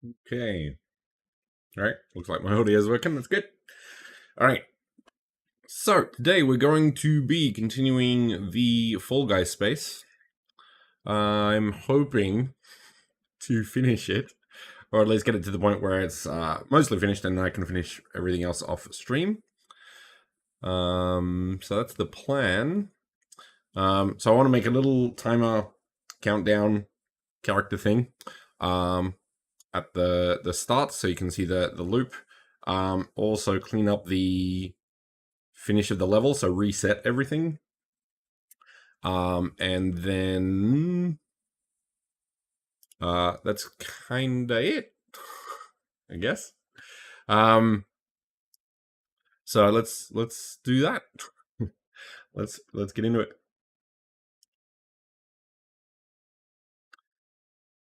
Okay. All right. Looks like my audio is working. That's good. All right. So today we're going to be continuing the Fall Guys space. I'm hoping to finish it, or at least get it to the point where it's mostly finished, and I can finish everything else off stream. So that's the plan. So I want to make a little timer countdown character thing. At the start, so you can see the loop. Also clean up the finish of the level, so reset everything. And then that's kinda it, I guess. So let's do that. let's get into it.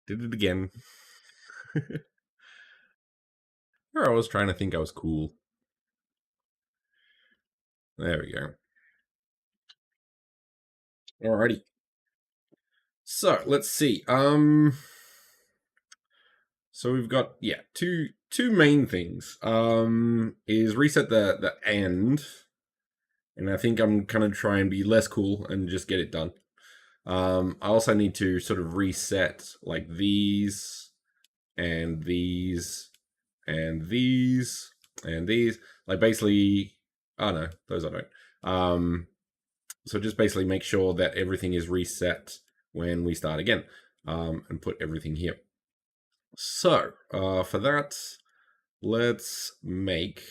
Did it again. Or I was trying to think I was cool. There we go. Alrighty. So let's see. So we've got two main things. Is reset the end, and I think I'm gonna try and be less cool and just get it done. I also need to sort of reset like these and these and these and these. Like basically, oh no, those I don't. So just basically make sure that everything is reset when we start again, and put everything here. So for that, let's make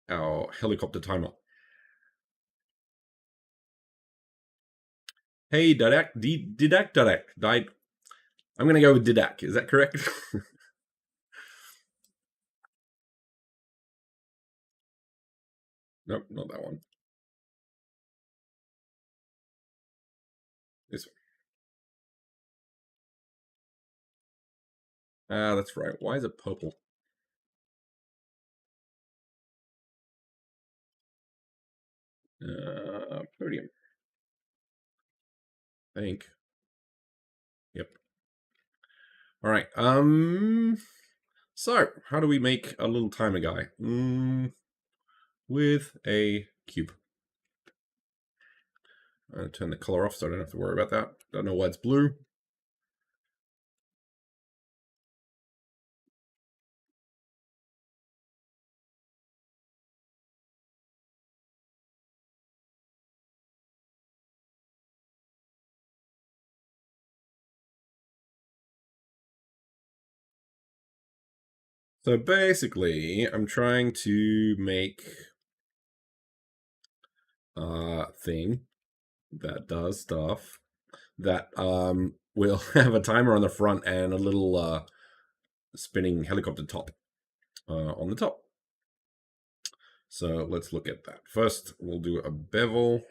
our helicopter timer. Hey, Didac, died. I'm gonna go with Didac. Is that correct? Nope, not that one. This one. Ah, that's right. Why is it purple? Podium. I think. Yep. All right. So how do we make a little timer guy? With a cube. I'm gonna turn the color off so I don't have to worry about that. Don't know why it's blue. So basically, I'm trying to make a thing that does stuff that will have a timer on the front and a little spinning helicopter top on the top. So let's look at that. First, we'll do a bevel.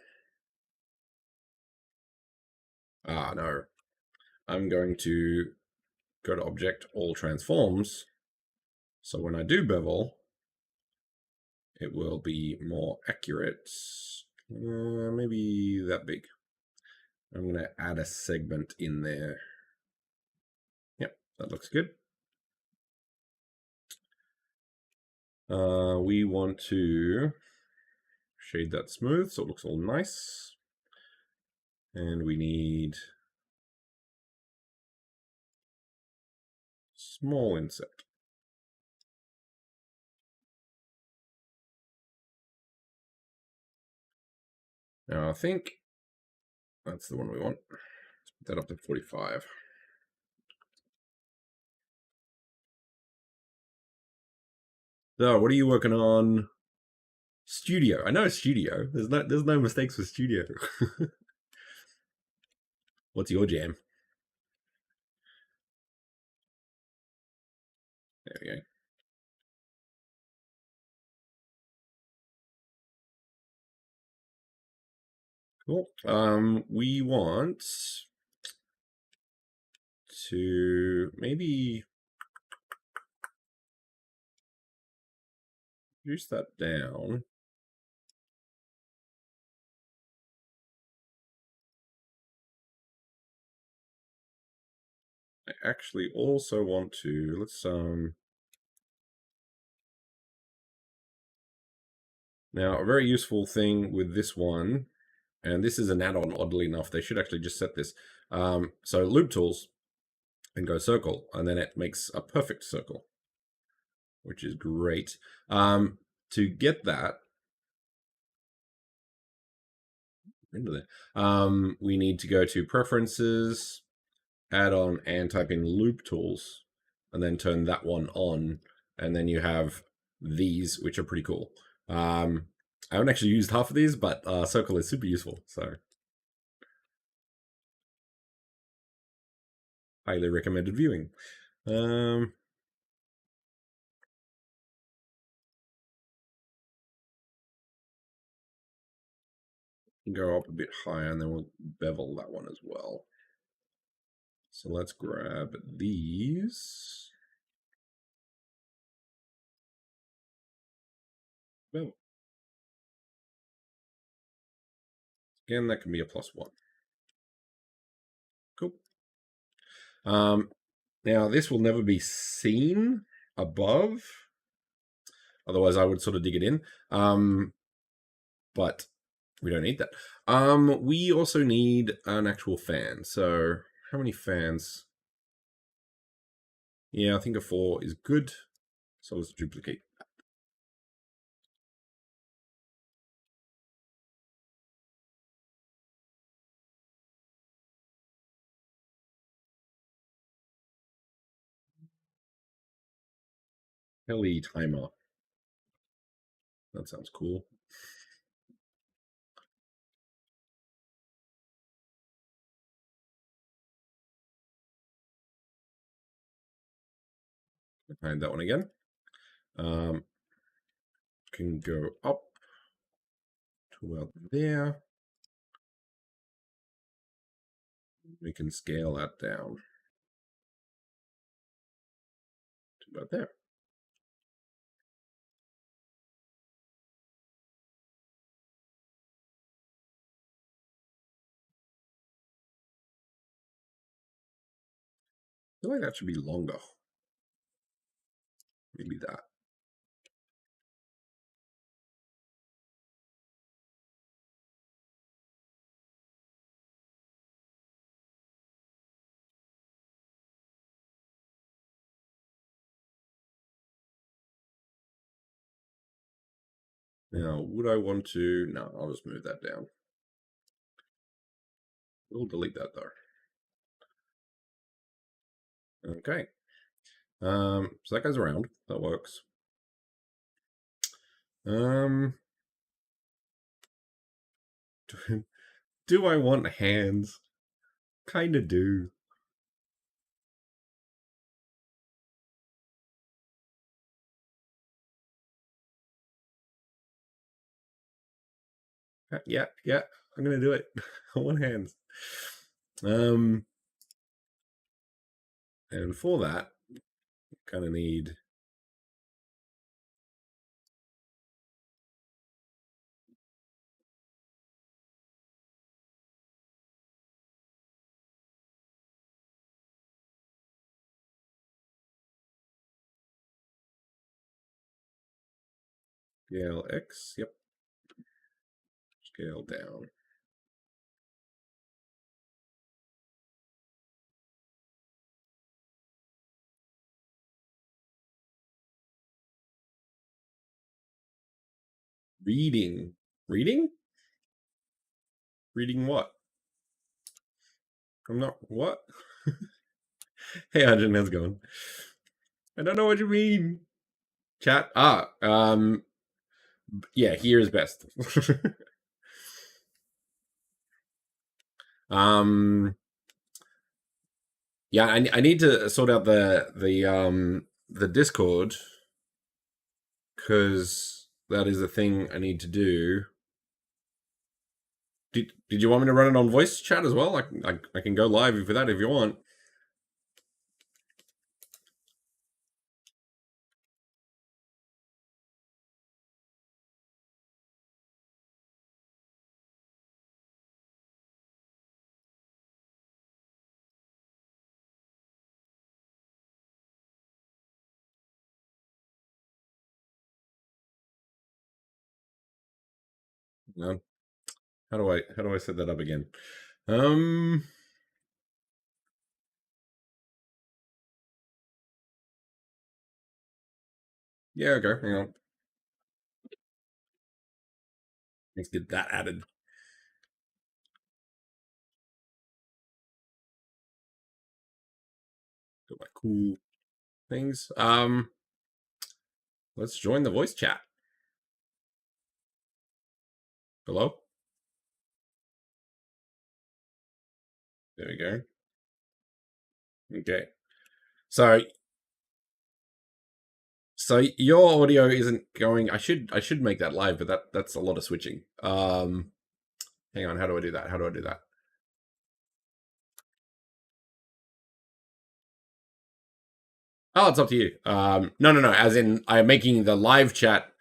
Ah, no. I'm going to go to Object, All Transforms. So when I do bevel, it will be more accurate. Maybe that big. I'm going to add a segment in there. Yep, that looks good. We want to shade that smooth so it looks all nice. And we need small inset. Now I think that's the one we want. Let's put that up to 45. So what are you working on? Studio. I know Studio. There's no mistakes with Studio. What's your jam? There we go. Cool. We want to maybe reduce that down. I actually also want to, let's now a very useful thing with this one, and this is an add-on, oddly enough, they should actually just set this. So loop tools and go circle, and then it makes a perfect circle, which is great. To get that into there, we need to go to preferences, add on, and type in loop tools, and then turn that one on, and then you have these, which are pretty cool. I haven't actually used half of these, but circle is super useful, so highly recommended viewing. Go up a bit higher, and then we'll bevel that one as well. So let's grab these. Bevel. Again, that can be a +1. Cool. Now this will never be seen above. Otherwise, I would sort of dig it in. But we don't need that. We also need an actual fan. So how many fans? Yeah, I think a 4 is good. So let's duplicate that. Heli timer. That sounds cool. Find that one again. Can go up to about there. We can scale that down to about there. I feel like that should be longer. Maybe that. Now, would I want to? No, I'll just move that down. We'll delete that though. Okay. So that goes around. That works. Do I want hands? Kinda do. Yeah, I'm gonna do it. I want hands. And for that, kind of need scale X. Yep. Scale down. Reading. Reading? Reading what? I'm not what? Hey Arjun, how's it going? I don't know what you mean. Chat. Yeah, here is best. Yeah, I need to sort out the Discord, because that is a thing I need to do. Did you want me to run it on voice chat as well? I can go live for that if you want. No. How do I set that up again? Um. Yeah. Okay. Hang on. Let's get that added. Got my cool things. Let's join the voice chat. Hello. There we go. Okay. So your audio isn't going. I should make that live, but that's a lot of switching. Hang on. How do I do that? How do I do that? Oh, it's up to you. No. As in, I'm making the live chat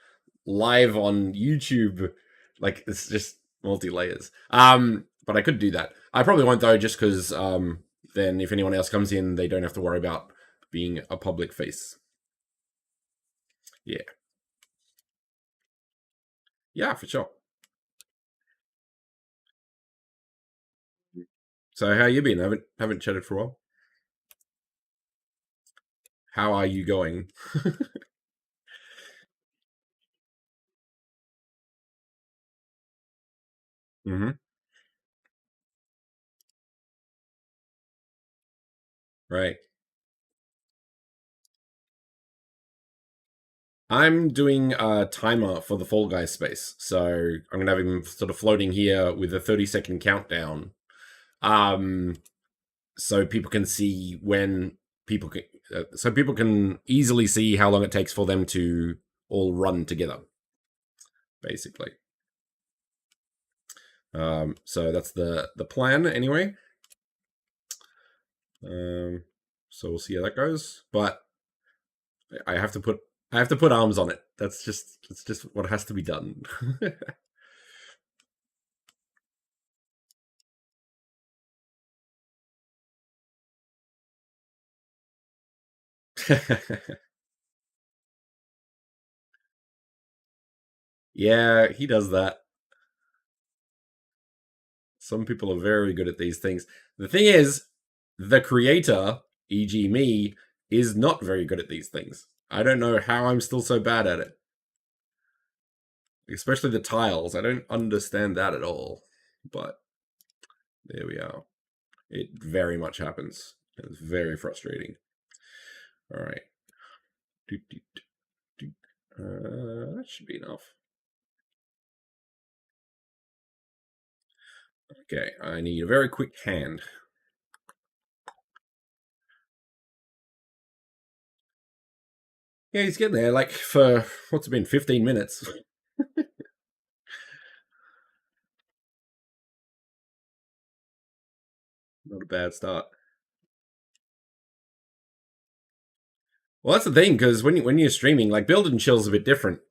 live on YouTube. Like it's just multi layers. But I could do that. I probably won't though, just because then if anyone else comes in, they don't have to worry about being a public face. Yeah, yeah, for sure. So how you been? Haven't chatted for a while. How are you going? Mm-hmm. Right. I'm doing a timer for the Fall Guys space, so I'm gonna have him sort of floating here with a 30-second countdown. Um, so people can see when people can, so people can easily see how long it takes for them to all run together, basically. So that's the plan anyway. Um, so we'll see how that goes. But I have to put arms on it. That's just what has to be done. Yeah, he does that. Some people are very good at these things. The thing is, the creator, e.g., me, is not very good at these things. I don't know how I'm still so bad at it. Especially the tiles. I don't understand that at all. But there we are. It very much happens. It's very frustrating. All right. That should be enough. Okay, I need a very quick hand. Yeah, he's getting there. Like for what's it been, 15 minutes? Not a bad start. Well, that's the thing because when you're streaming, like build and chill is a bit different.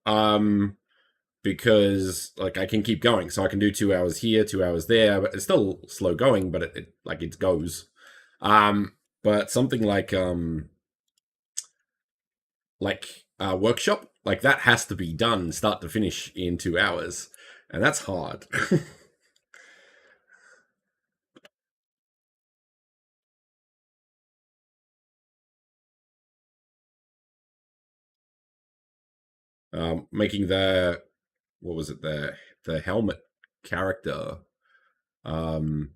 Because like I can keep going, so I can do 2 hours here, 2 hours there, but it's still slow going, but it like it goes. But something like workshop, like that has to be done start to finish in 2 hours, and that's hard. Making the what was it the helmet character um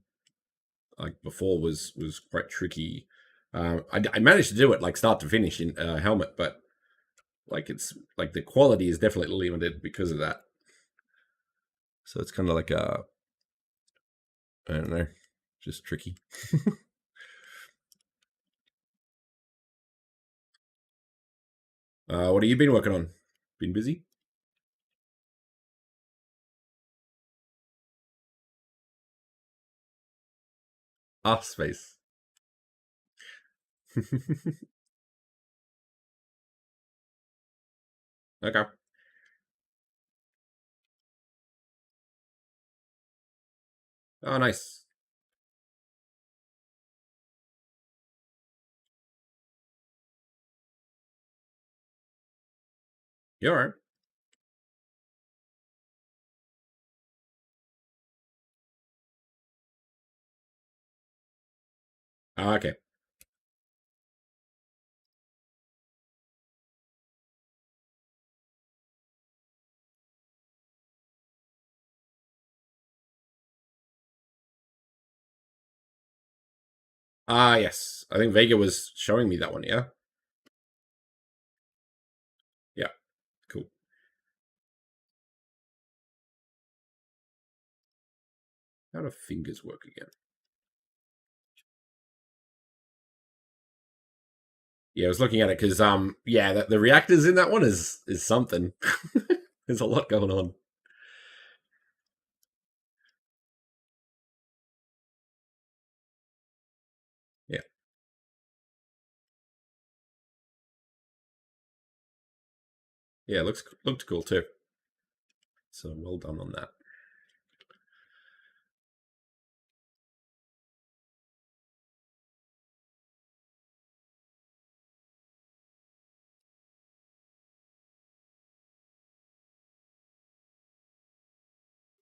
like before was quite tricky. I managed to do it like start to finish in helmet, but like it's like the quality is definitely limited because of that. So it's kind of like a I don't know, just tricky. What have you been working on? Been busy? Ah, space. Okay. Oh, nice. You all right? Okay. Yes. I think Vega was showing me that one, yeah? Yeah, cool. How do fingers work again? Yeah, I was looking at it because yeah, the reactors in that one is something. There's a lot going on. Yeah. Yeah, looked cool too. So well done on that.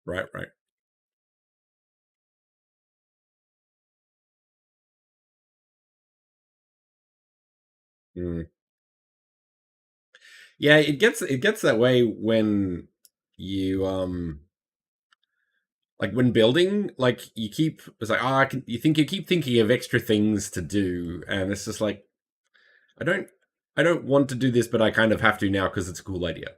Right, right. Mm. Yeah, it gets that way when you like when building, like you keep it's like, you think you keep thinking of extra things to do, and it's just like I don't I don't want to do this, but I kind of have to now because it's a cool idea.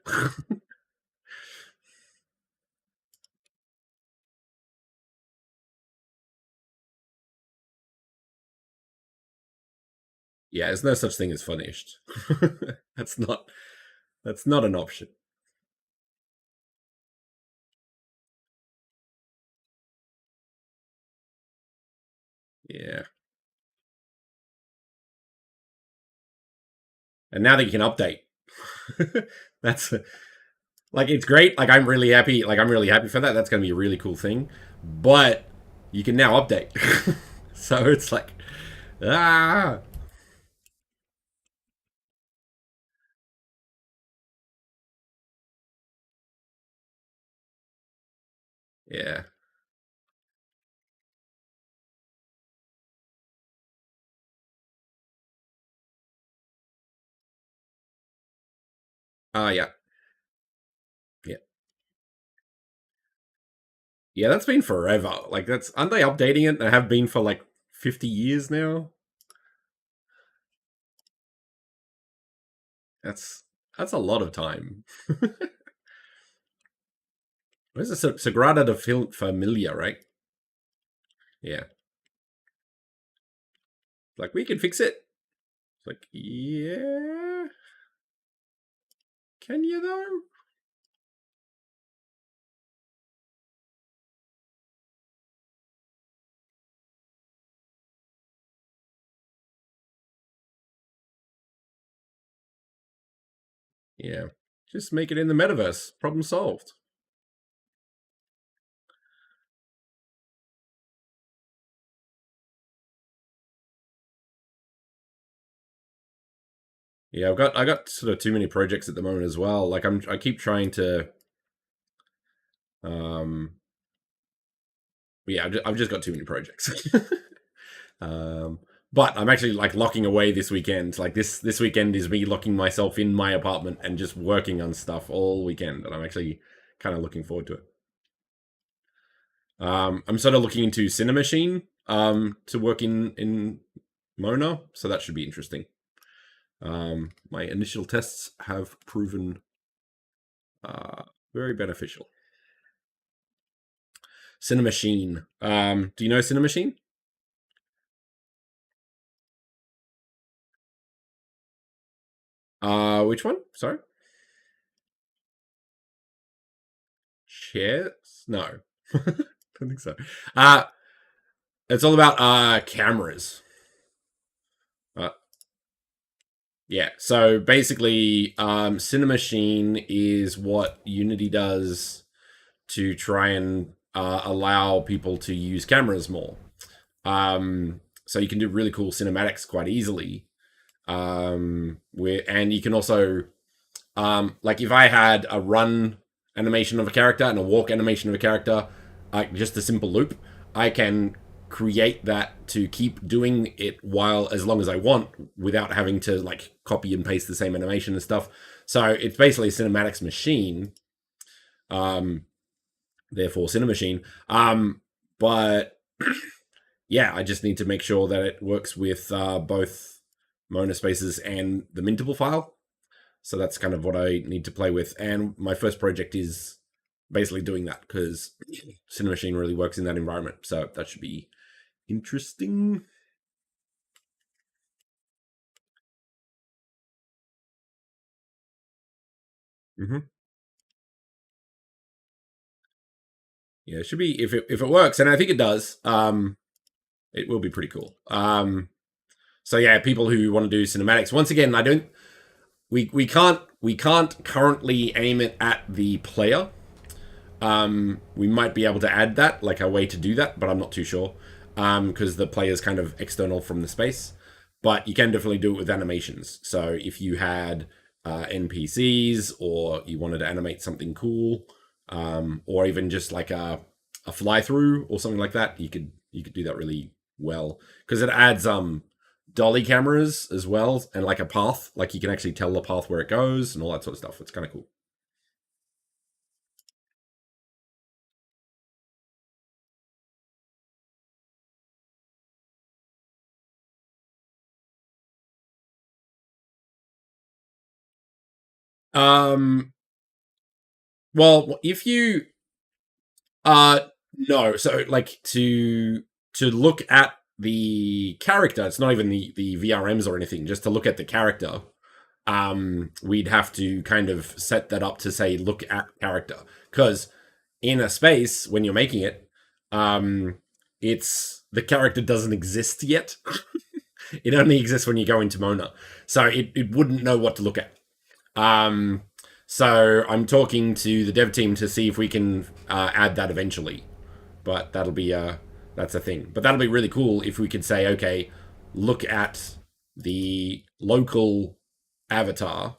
Yeah, there's no such thing as finished. that's not that's not an option. Yeah. And now that you can update. That's like it's great. Like I'm really happy. Like I'm really happy for that. That's going to be a really cool thing. But you can now update. So it's like ah yeah. Yeah. Yeah. Yeah, that's been forever. Like that's aren't they updating it? They have been for like 50 years now. That's that's a lot of time. Where's the Sagrada de Familia, right? Yeah. Like we can fix it. It's like, yeah. Can you though? Yeah. Just make it in the metaverse. Problem solved. Yeah, I got sort of too many projects at the moment as well. Like I keep trying to um yeah, I've just got too many projects. um but I'm actually like locking away this weekend. Like this weekend is me locking myself in my apartment and just working on stuff all weekend, and I'm actually kind of looking forward to it. I'm sort of looking into Cinemachine to work in Mona, so that should be interesting. My initial tests have proven uh, very beneficial. Cinemachine. Do you know Cinemachine? Which one? Sorry. Chairs? No, I don't think so. Uh, it's all about cameras. Uh, yeah. So basically, Cinemachine is what Unity does to try and allow people to use cameras more. So you can do really cool cinematics quite easily. And you can also like if I had a run animation of a character and a walk animation of a character, like just a simple loop, I can create that to keep doing it while as long as I want without having to like copy and paste the same animation and stuff. So it's basically a cinematics machine. Um, therefore, Cinemachine. But yeah, I just need to make sure that it works with both Mona spaces and the mintable file. So that's kind of what I need to play with. And my first project is basically doing that because Cinemachine really works in that environment. So that should be interesting. Mm-hmm. Yeah, it should be if it works, and I think it does. It will be pretty cool. So yeah, people who want to do cinematics. Once again, I don't. We can't currently aim it at the player. We might be able to add that, like a way to do that, but I'm not too sure because the player is kind of external from the space. But you can definitely do it with animations. So if you had NPCs or you wanted to animate something cool, or even just like a fly through or something like that, you could do that really well because it adds dolly cameras as well and like a path, like you can actually tell the path where it goes and all that sort of stuff. It's kind of cool. Um, well, if you no, so like to look at the character, it's not even the VRMs or anything, just to look at the character, we'd have to kind of set that up to say look at character. Because in a space, when you're making it, um it's the character doesn't exist yet. It only exists when you go into Mona. So it wouldn't know what to look at. Um, so I'm talking to the dev team to see if we can add that eventually. But that's a thing. But that'll be really cool if we could say, okay, look at the local avatar.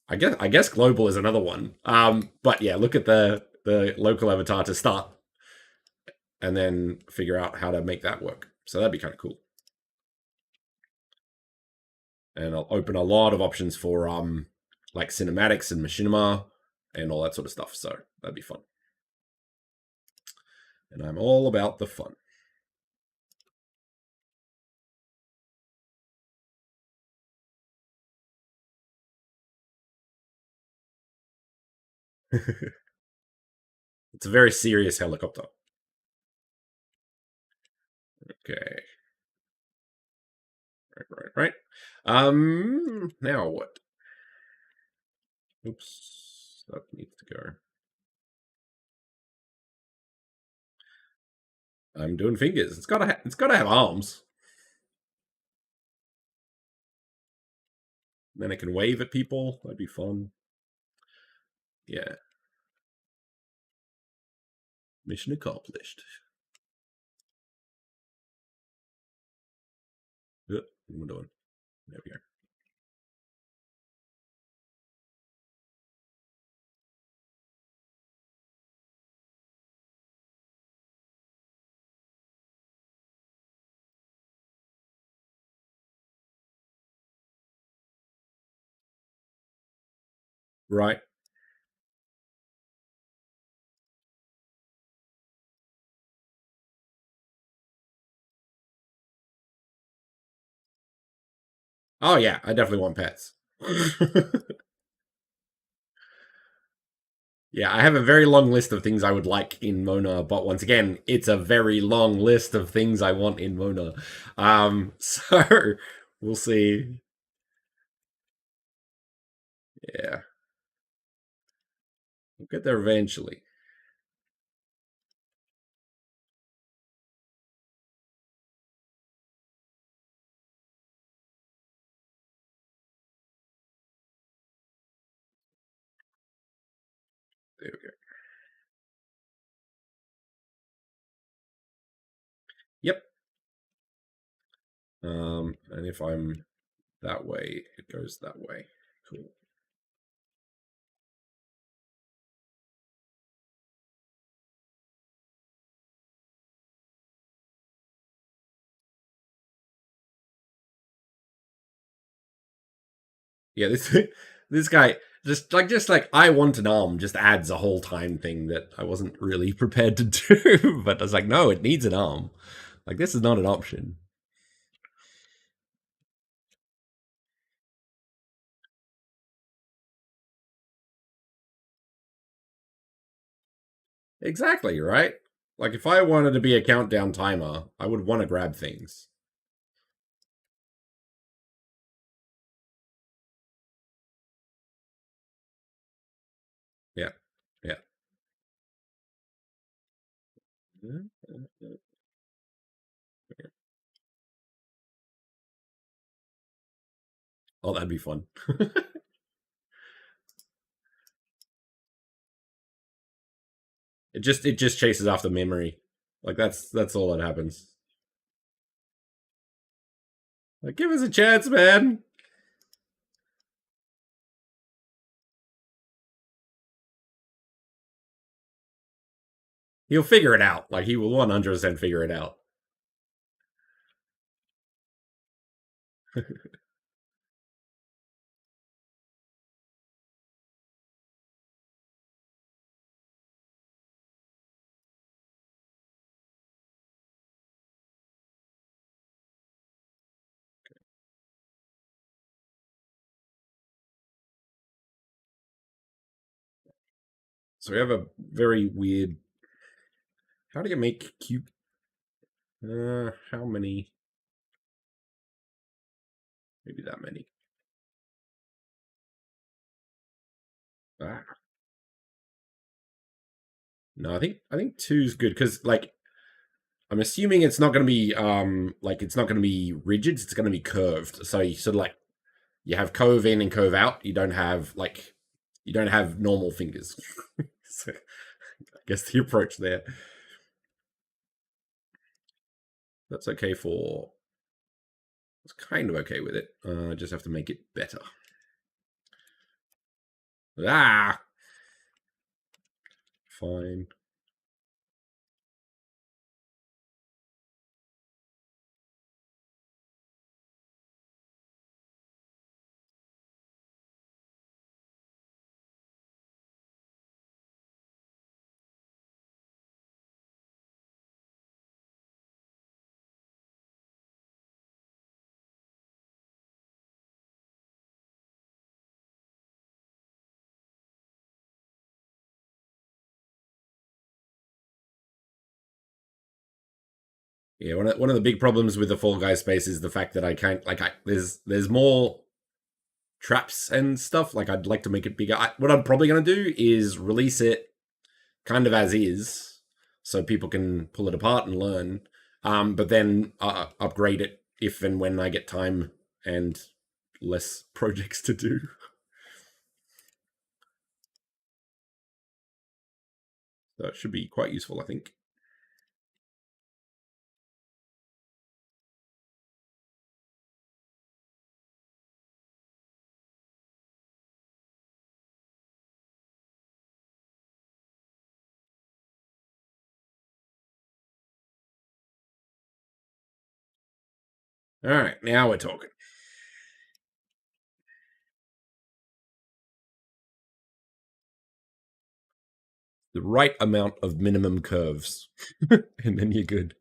I guess global is another one. But yeah, look at the local avatar to start, and then figure out how to make that work. So that'd be kind of cool. And I'll open a lot of options for like cinematics and machinima and all that sort of stuff. So that'd be fun. And I'm all about the fun. It's a very serious helicopter. Okay. Right. Now what? Oops. That needs to go. I'm doing fingers. It's gotta have arms. Then it can wave at people. That'd be fun. Yeah. Mission accomplished. What am I doing? There we go. Right. Oh yeah, I definitely want pets. Yeah, I have a very long list of things I would like in Mona, but once again, it's a very long list of things I want in Mona. So we'll see. Yeah, we'll get there eventually. There we go. Yep. And if I'm that way, it goes that way. Cool. Yeah, this this guy just like I want an arm just adds a whole time thing that I wasn't really prepared to do. But I was like, no, it needs an arm. Like this is not an option. Exactly, right? Like if I wanted to be a countdown timer, I would want to grab things. Yeah. Yeah. Oh, that'd be fun. it just chases after memory. Like that's all that happens. Like give us a chance, man. He'll figure it out. Like he will 100% figure it out. So we have a very weird. How do you make cube? How many? Maybe that many. Ah, no, I think two's good because like I'm assuming it's not going to be like it's not going to be rigid. It's going to be curved. So you sort of like you have cove in and cove out. You don't have normal fingers. So I guess the approach there. That's okay for. It's kind of okay with it. I just have to make it better. Ah, fine. Yeah, one of the big problems with the Fall Guys space is the fact that I can't like there's more traps and stuff. Like I'd like to make it bigger. What I'm probably gonna do is release it kind of as is, so people can pull it apart and learn. But then upgrade it if and when I get time and less projects to do. So it should be quite useful, I think. All right, now we're talking. The right amount of minimum curves, and then you're good.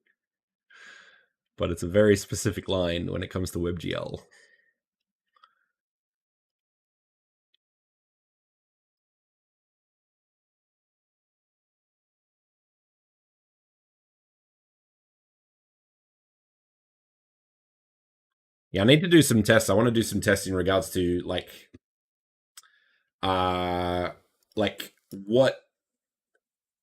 But it's a very specific line when it comes to WebGL. Yeah, I need to do some tests. I want to do some tests in regards to uh like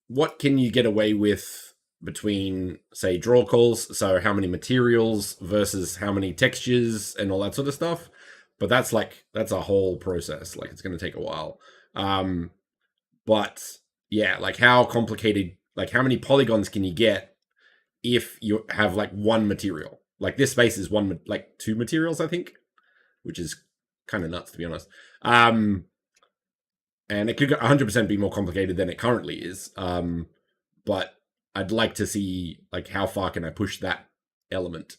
what can you get away with between say draw calls, so how many materials versus how many textures and all that sort of stuff. But that's a whole process. Like it's going to take a while. Um but yeah, like how complicated, like how many polygons can you get if you have like one material? Like this space is like two materials, I think, which is kind of nuts to be honest. And it could 100% be more complicated than it currently is. But I'd like to see like how far can I push that element.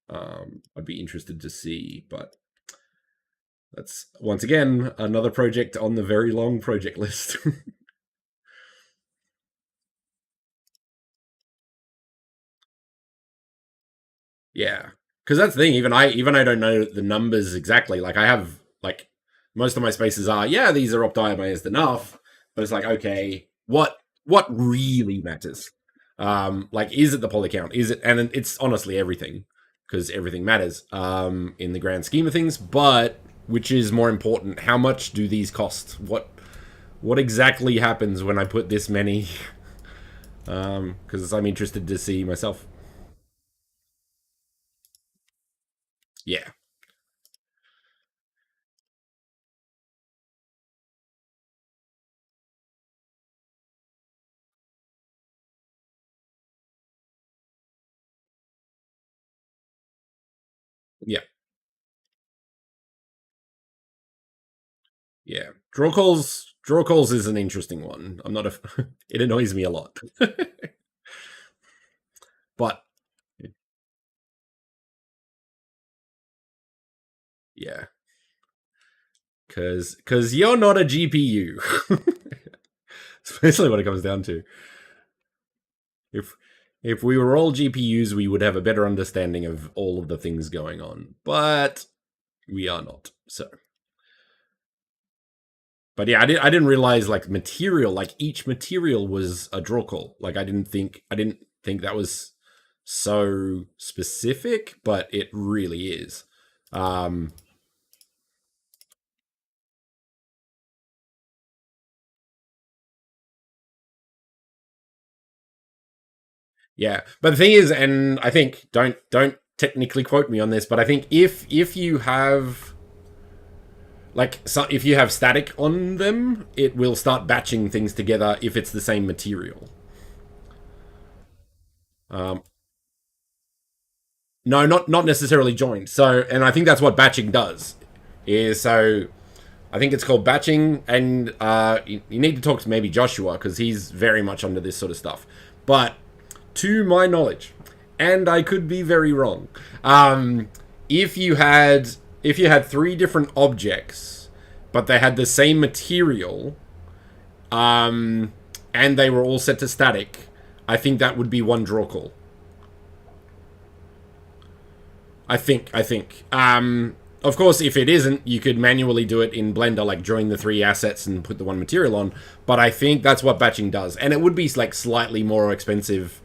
I'd be interested to see, but That's once again another project on the very long project list. Yeah, because that's the thing. Even I don't know the numbers exactly. Like I have like most of my spaces are these are optimized enough, but it's like okay, what really matters? Like is it the poly count? Is it and it's honestly everything because everything matters in the grand scheme of things. But which is more important? How much do these cost? What exactly happens when I put this many? Because I'm interested to see myself. Yeah, yeah. Yeah, draw calls is an interesting one. I'm not a. It annoys me a lot, but yeah, because you're not a GPU. Especially when it comes down to if if we were all GPUs, we would have a better understanding of all of the things going on, but we are not. So, but yeah, I didn't realize like material, like each material was a draw call. Like I didn't think that was so specific, but it really is. Um, Yeah, but the thing is, and I think don't technically quote me on this, but I think if you have if you have static on them, it will start batching things together if it's the same material. Um, no, not necessarily joined. So, and I think that's what batching does. Is so I think it's called batching, and you need to talk to maybe Joshua because he's very much under this sort of stuff. But to my knowledge, and I could be very wrong, if you had if you had three different objects, but they had the same material, and they were all set to static, I think that would be one draw call. I think. Of course, if it isn't, you could manually do it in Blender, like join the three assets and put the one material on. But I think that's what batching does, and it would be like slightly more expensive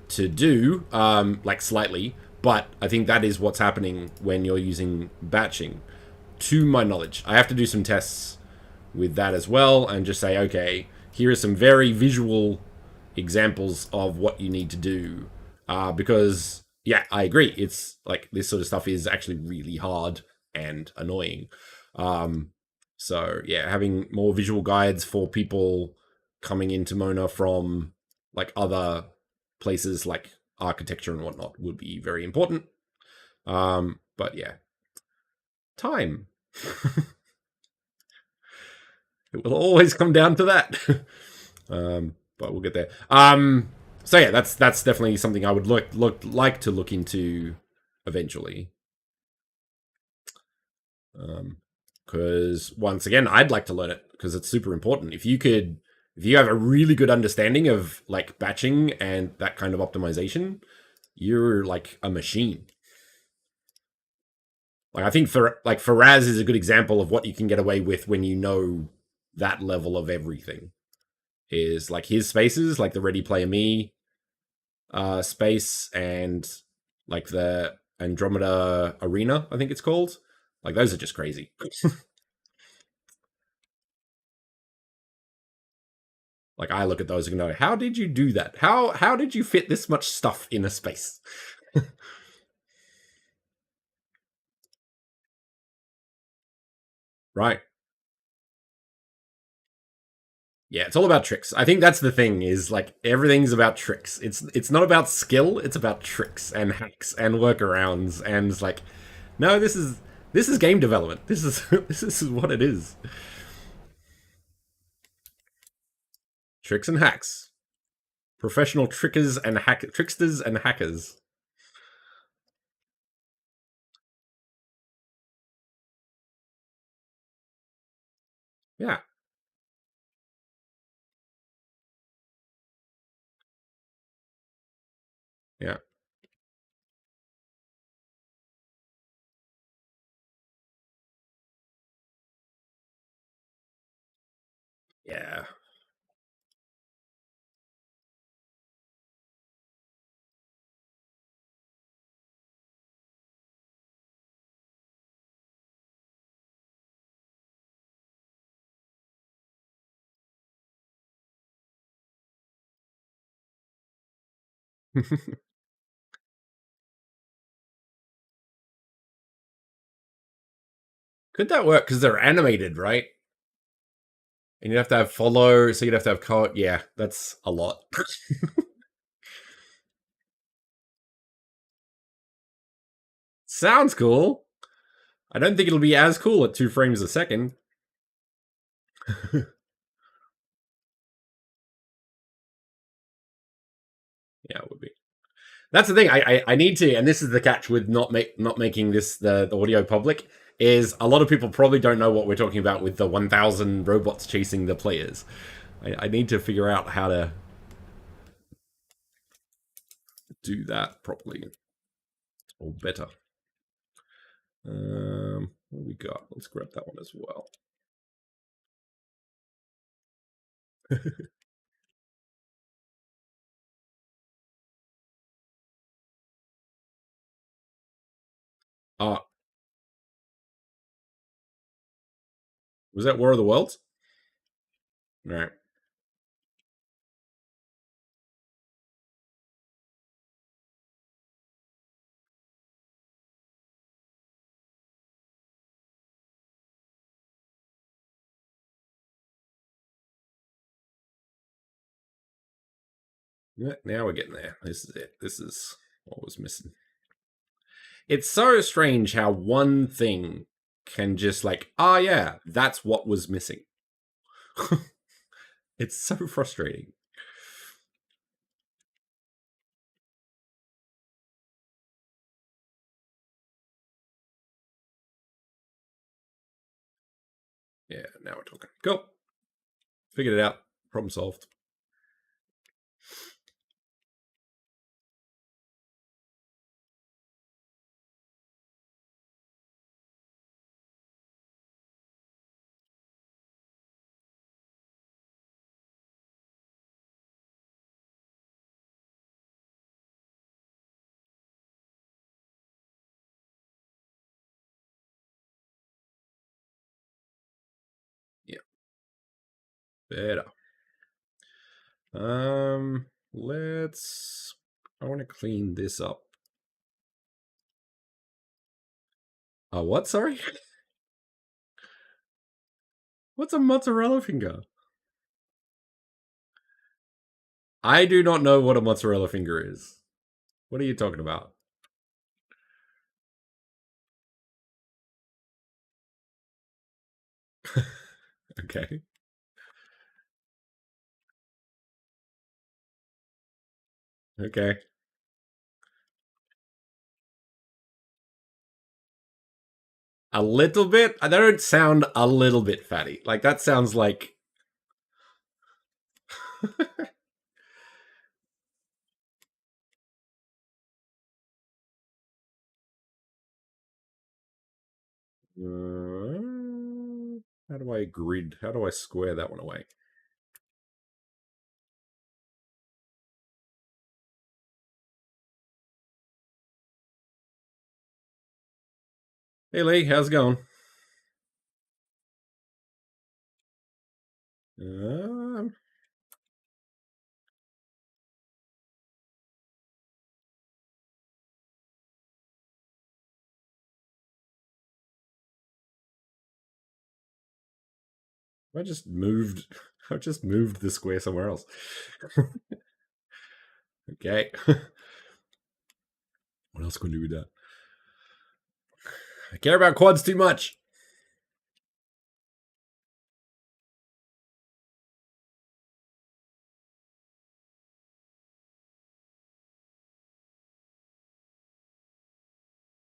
to do, like slightly. But I think that is what's happening when you're using batching, to my knowledge. I have to do some tests with that as well, and just say, okay, here are some very visual examples of what you need to do, because yeah, I agree. It's like this sort of stuff is actually really hard and annoying. Um, so yeah, having more visual guides for people coming into Mona from like other places like architecture and whatnot would be very important. But yeah, time. It will always come down to that. But we'll get there. So yeah, that's definitely something I would like to look into eventually. Because once again, I'd like to learn it because it's super important. If you have a really good understanding of like batching and that kind of optimization, you're like a machine. Like I think for Faraz is a good example of what you can get away with when you know that level of everything. Is like his spaces, like the Ready Player Me space and like the Andromeda Arena, I think it's called. Like those are just crazy. Like I look at those and go, how did you do that? How did you fit this much stuff in a space? Right. Yeah, it's all about tricks. I think that's the thing is like everything's about tricks. It's not about skill, it's about tricks and hacks and workarounds and it's like no, this is game development. This is this is what it is. Tricks and hacks. Professional tricksters and hackers. Yeah. Yeah. Yeah. Could that work? Because they're animated, right? And you'd have to have follow, so you'd have to have code. Yeah, that's a lot. Sounds cool. I don't think it'll be as cool at 2 frames a second. Yeah, it would be. That's the thing. I need to, and this is the catch with not making this the audio public. Is a lot of people probably don't know what we're talking about with the 1,000 robots chasing the players. I need to figure out how to do that properly or better. What we got? Let's grab that one as well. Ah, was that War of the Worlds? All right. Yeah, now we're getting there. This is it. This is what was missing. It's so strange how one thing can just like, ah, yeah, that's what was missing. It's so frustrating. Yeah, now we're talking. Cool. Figured it out. Problem solved. Yeah, better. Let's. I want to clean this up. What? Sorry. What's a mozzarella finger? I do not know what a mozzarella finger is. What are you talking about? Okay. Okay. A little bit? That don't sound a little bit fatty. Like, that sounds like. How do I grid? How do I square that one away? Hey Lee, how's it going? Um, I just moved. I just moved the square somewhere else. Okay. What else can we do with that? I care about quads too much.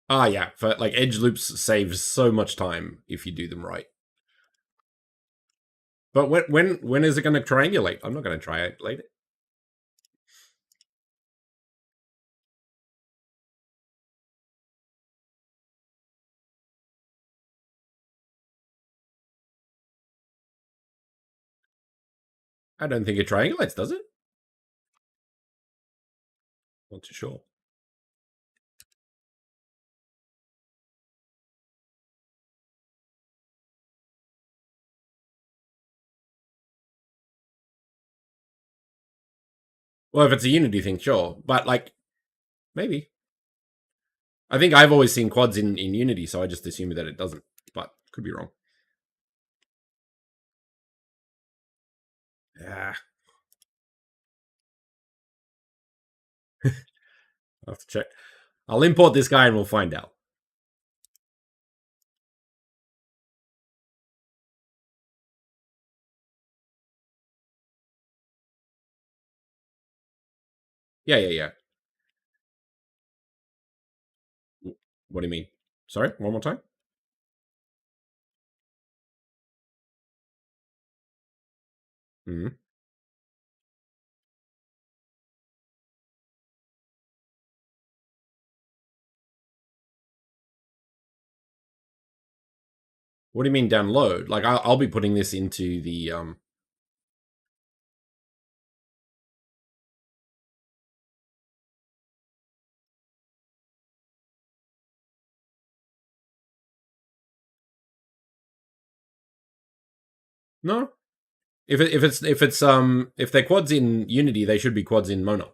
Ah, yeah. For like edge loops saves so much time if you do them right. But when is it going to triangulate? I'm not going to triangulate it. I don't think it triangulates, does it? Not too sure. Well, if it's a Unity thing, sure. But like, maybe. I think I've always seen quads in Unity, so I just assume that it doesn't. But could be wrong. Yeah, I'll have to check. I'll import this guy and we'll find out. Yeah. What do you mean? Sorry, one more time. Hmm. What do you mean download? Like I'll be putting this into the No. If they're quads in Unity, they should be quads in Mona.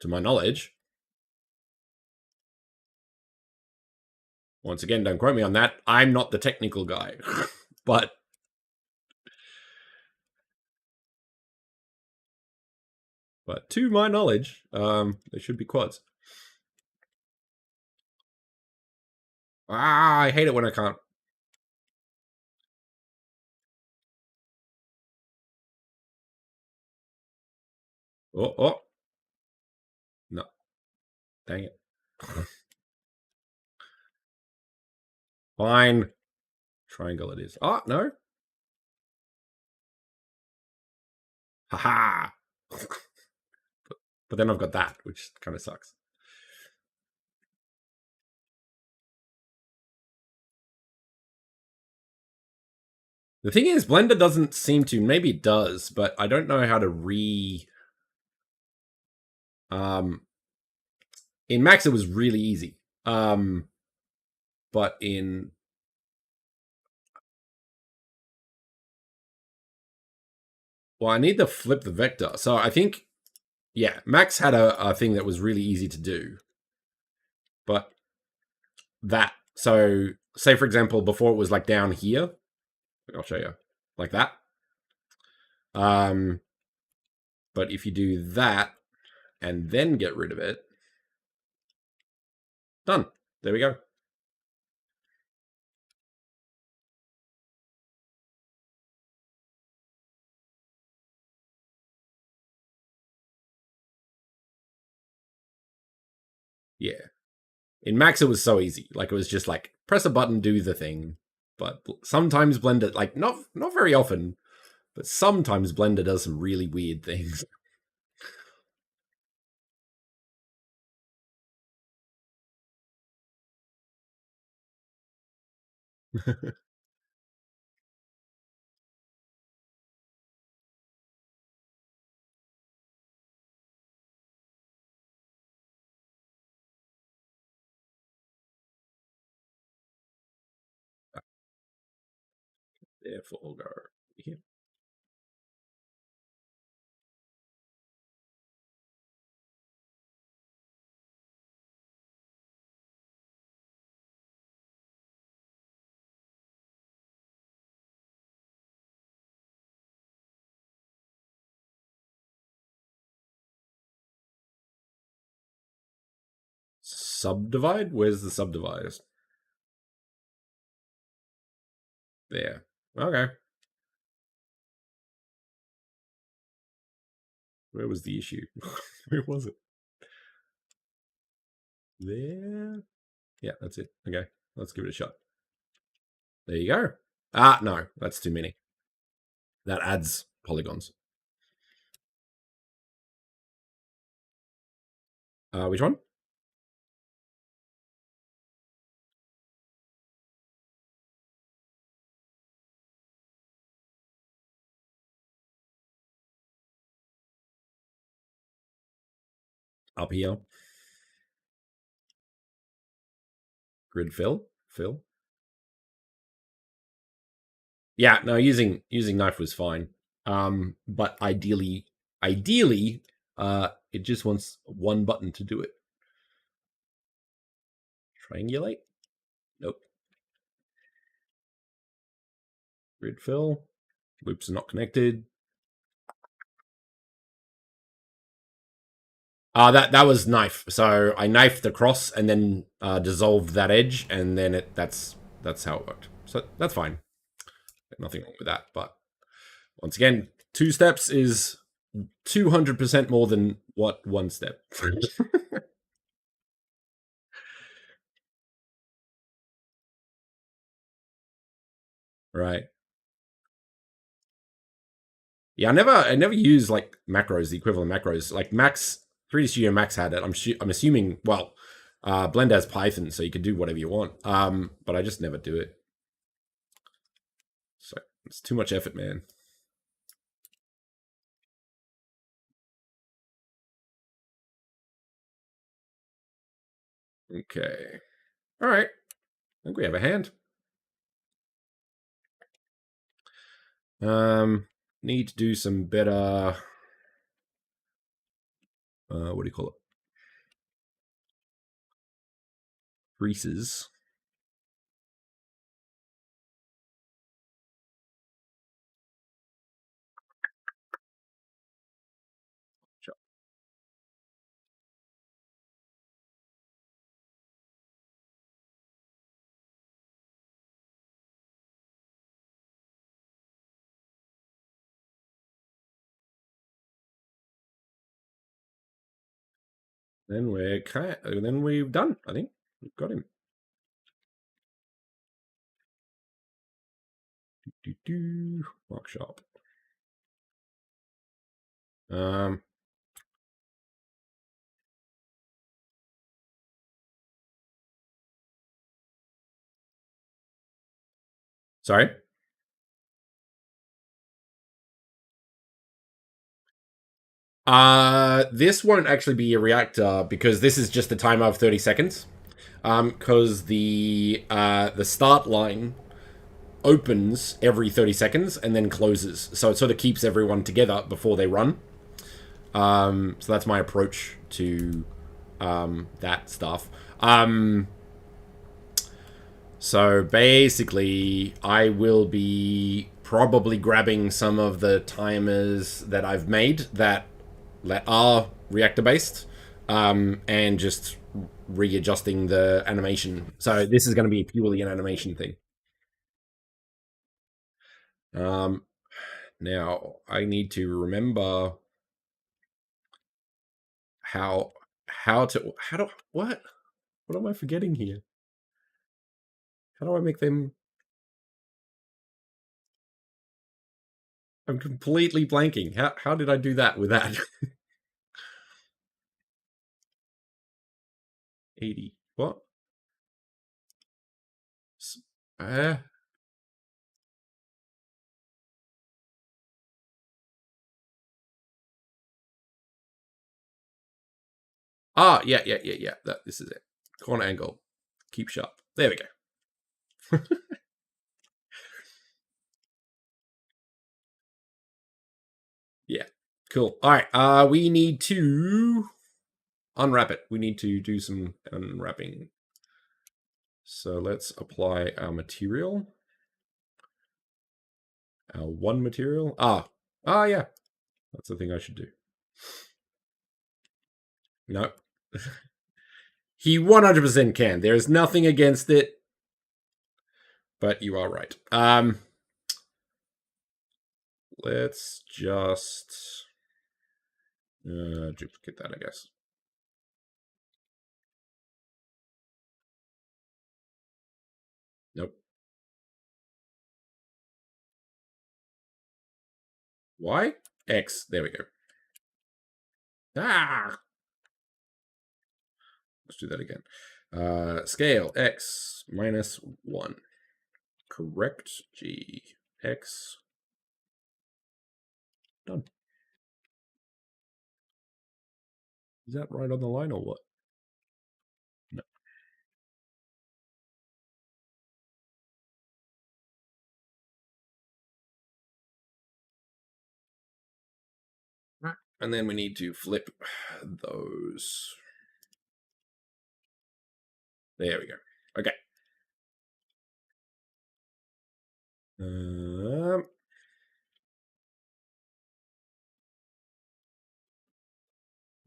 To my knowledge. Once again, don't quote me on that. I'm not the technical guy. but to my knowledge, they should be quads. I hate it when I can't. Oh. No. Dang it. Fine. Triangle it is. Oh, no. Haha. But then I've got that, which kind of sucks. The thing is, Blender doesn't seem to. Maybe it does, but I don't know how to in Max it was really easy. But in I need to flip the vector. So I think, yeah, Max had a thing that was really easy to do. But so say for example, before it was like down here. I'll show you. Like that. But if you do that and then get rid of it, done. There we go. Yeah. In Max, it was so easy. Like it was just like press a button, do the thing. But sometimes Blender, like not very often, but sometimes Blender does some really weird things. Therefore, we'll go here. Subdivide? Where's the subdivide? There. Okay. Where was the issue? Where was it? There. Yeah, that's it. Okay, let's give it a shot. There you go. Ah, no, that's too many. That adds polygons. Which one? Up here. Grid fill. Fill. Yeah, no, using knife was fine. But ideally, it just wants one button to do it. Triangulate. Nope. Grid fill. Loops are not connected. That was knife. So I knifed across and then dissolved that edge, and then that's how it worked. So that's fine. Nothing wrong with that. But once again, 2 steps is 200% more than what 1 step. Right. Yeah, I never use like macros, the equivalent macros. Like Max 3D Studio Max had it. I'm assuming. Well, Blend has Python, so you can do whatever you want. But I just never do it. So it's too much effort, man. Okay. All right. I think we have a hand. Need to do some better. What do you call it? Greases. Then then we've done. I think we've got him. Workshop. Um. Sorry. This won't actually be a reactor because this is just a timer of 30 seconds. Because the start line opens every 30 seconds and then closes, so it sort of keeps everyone together before they run. So that's my approach to that stuff. So basically, I will be probably grabbing some of the timers that I've made that are reactor based, and just readjusting the animation. So this is going to be purely an animation thing. Um, Now I need to remember how how do what am I forgetting here? How do I make them? I'm completely blanking. How did I do that with that? 80. What? Uh, yeah. This is it. Corner angle. Keep sharp. There we go. Yeah. Cool. All right. We need to unwrap it. We need to do some unwrapping. So let's apply our material. Our one material. Yeah. That's the thing I should do. No. He 100% can. There is nothing against it. But you are right. Let's just duplicate that, I guess. Nope. Y, X. There we go. Ah! Let's do that again. Scale X minus 1. Correct. G, X. Done. Is that right on the line or what? No. And then we need to flip those. There we go. Okay.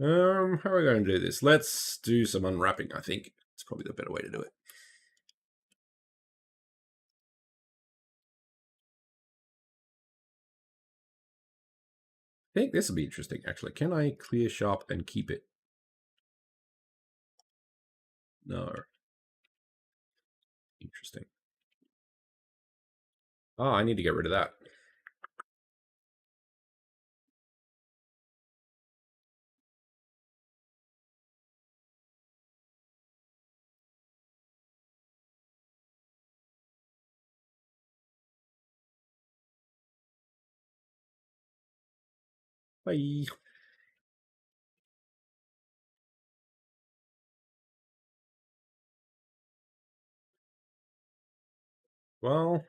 How are we going to do this? Let's do some unwrapping, I think. It's probably the better way to do it. I think this will be interesting, actually. Can I clear sharp and keep it? No. Interesting. Oh, I need to get rid of that. Bye. Well,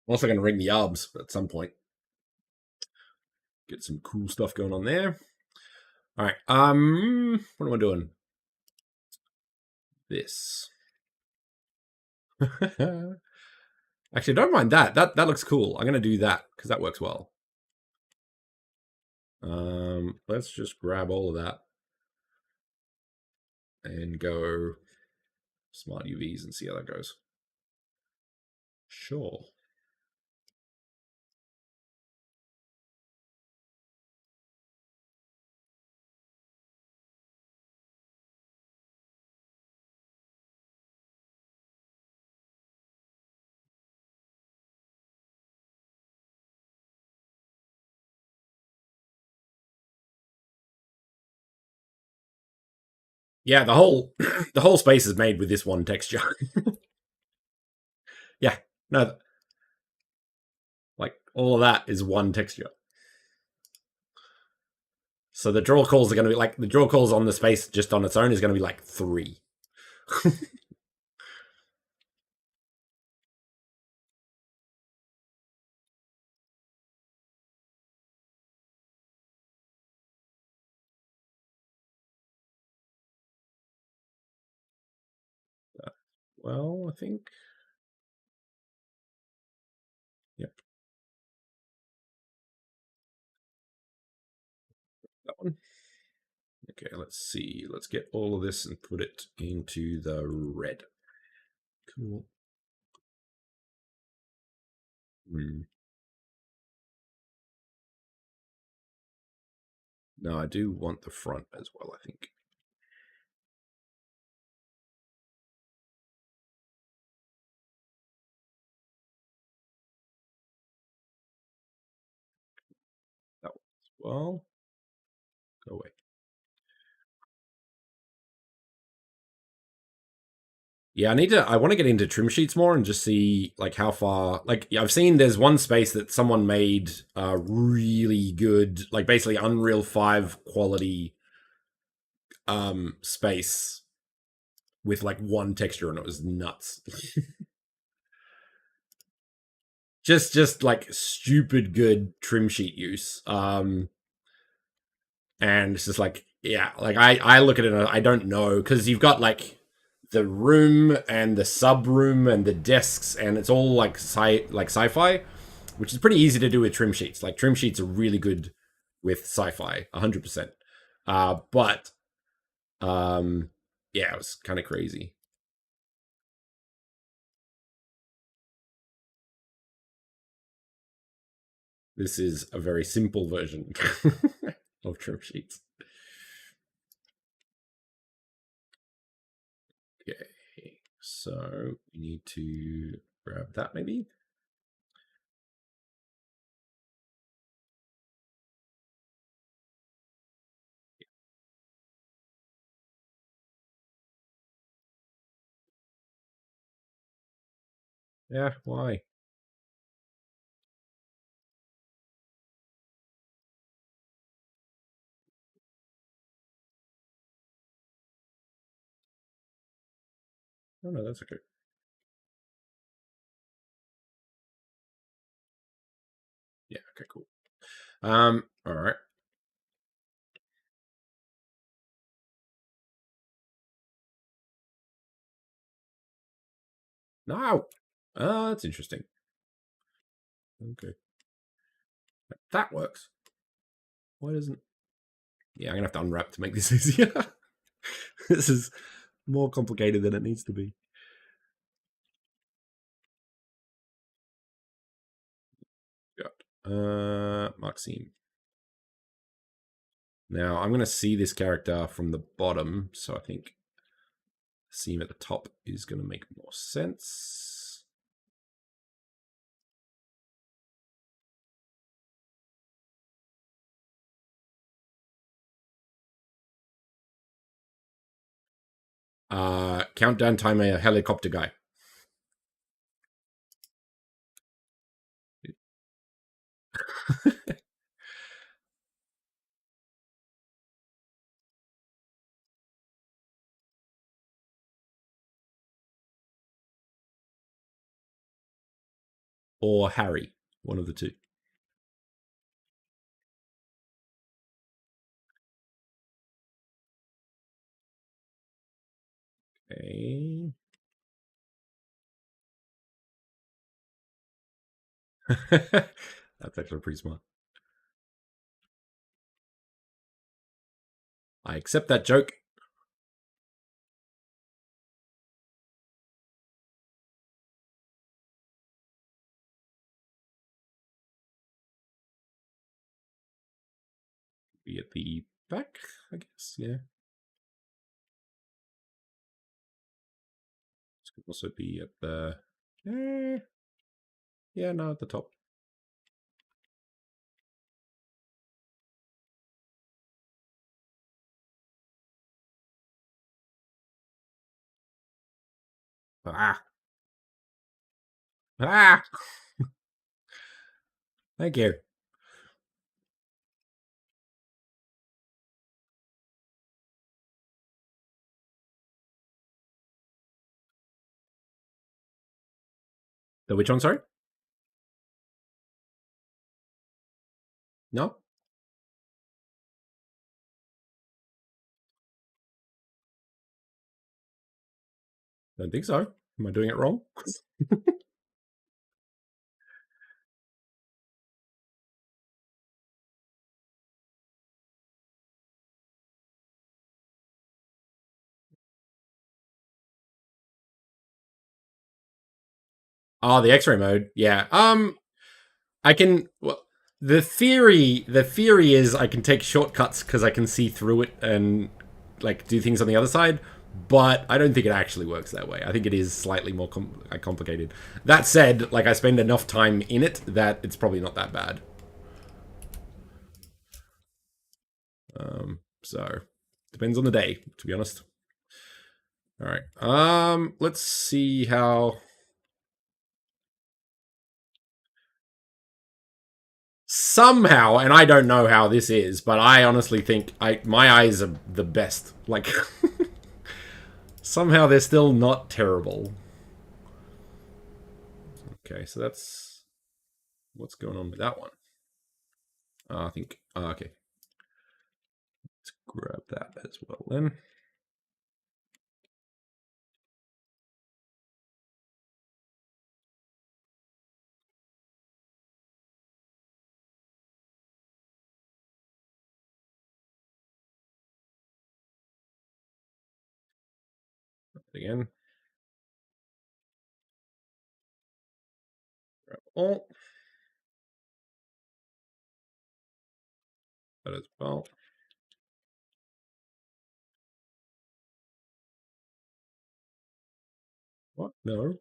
I'm also going to ring the arbs at some point. Get some cool stuff going on there. All right. What am I doing? This. Actually, don't mind that. That looks cool. I'm going to do that because that works well. Let's just grab all of that and go smart UVs and see how that goes. Sure. Yeah, the whole the whole space is made with this one texture. Yeah, no, like all of that is one texture. So the draw calls are going to be like the draw calls on the space just on its own is going to be like 3. Well, I think. Yep. That one. Okay, let's see. Let's get all of this and put it into the red. Cool. No, I do want the front as well, I think. That one as well. Go away. Yeah, I want to get into trim sheets more and just see like how far, like I've seen there's one space that someone made really good, like basically Unreal 5 quality space with like one texture and it was nuts. just like stupid good trim sheet use. And it's just like, yeah, like I look at it and I don't know because you've got like the room and the sub room and the desks and it's all like sci-fi, which is pretty easy to do with trim sheets. Like trim sheets are really good with sci-fi, 100%. But yeah, it was kind of crazy. This is a very simple version of trim sheets. Okay, so we need to Grab that maybe. Yeah, why? Oh no, that's okay. Yeah, okay, cool. All right. No. That's interesting. Okay. That works. Why doesn't... Yeah, I'm gonna have to unwrap to make this easier. This is more complicated than it needs to be. Got Maxime. Now I'm gonna see this character from the bottom, so I think see him at the top is gonna make more sense. Countdown timer helicopter guy. Or Harry, one of the two. Okay. That's actually pretty smart. I accept that joke. Be at the back, I guess. Yeah. This could also be at the... yeah, no, at the top. Ah! Ah! Thank you. The which one, sorry? No? Don't think so. Am I doing it wrong? Oh, the X-ray mode. Yeah. I can. Well, the theory is I can take shortcuts because I can see through it and like do things on the other side. But I don't think it actually works that way. I think it is slightly more complicated. That said, like I spend enough time in it that it's probably not that bad. So depends on the day, to be honest. All right. Let's see how. Somehow, and I don't know how this is, but I honestly think my eyes are the best. Like somehow they're still not terrible. Okay, so that's what's going on with that one. I think. Okay, let's grab that as well then. Again. Grab all. That as well. What? No.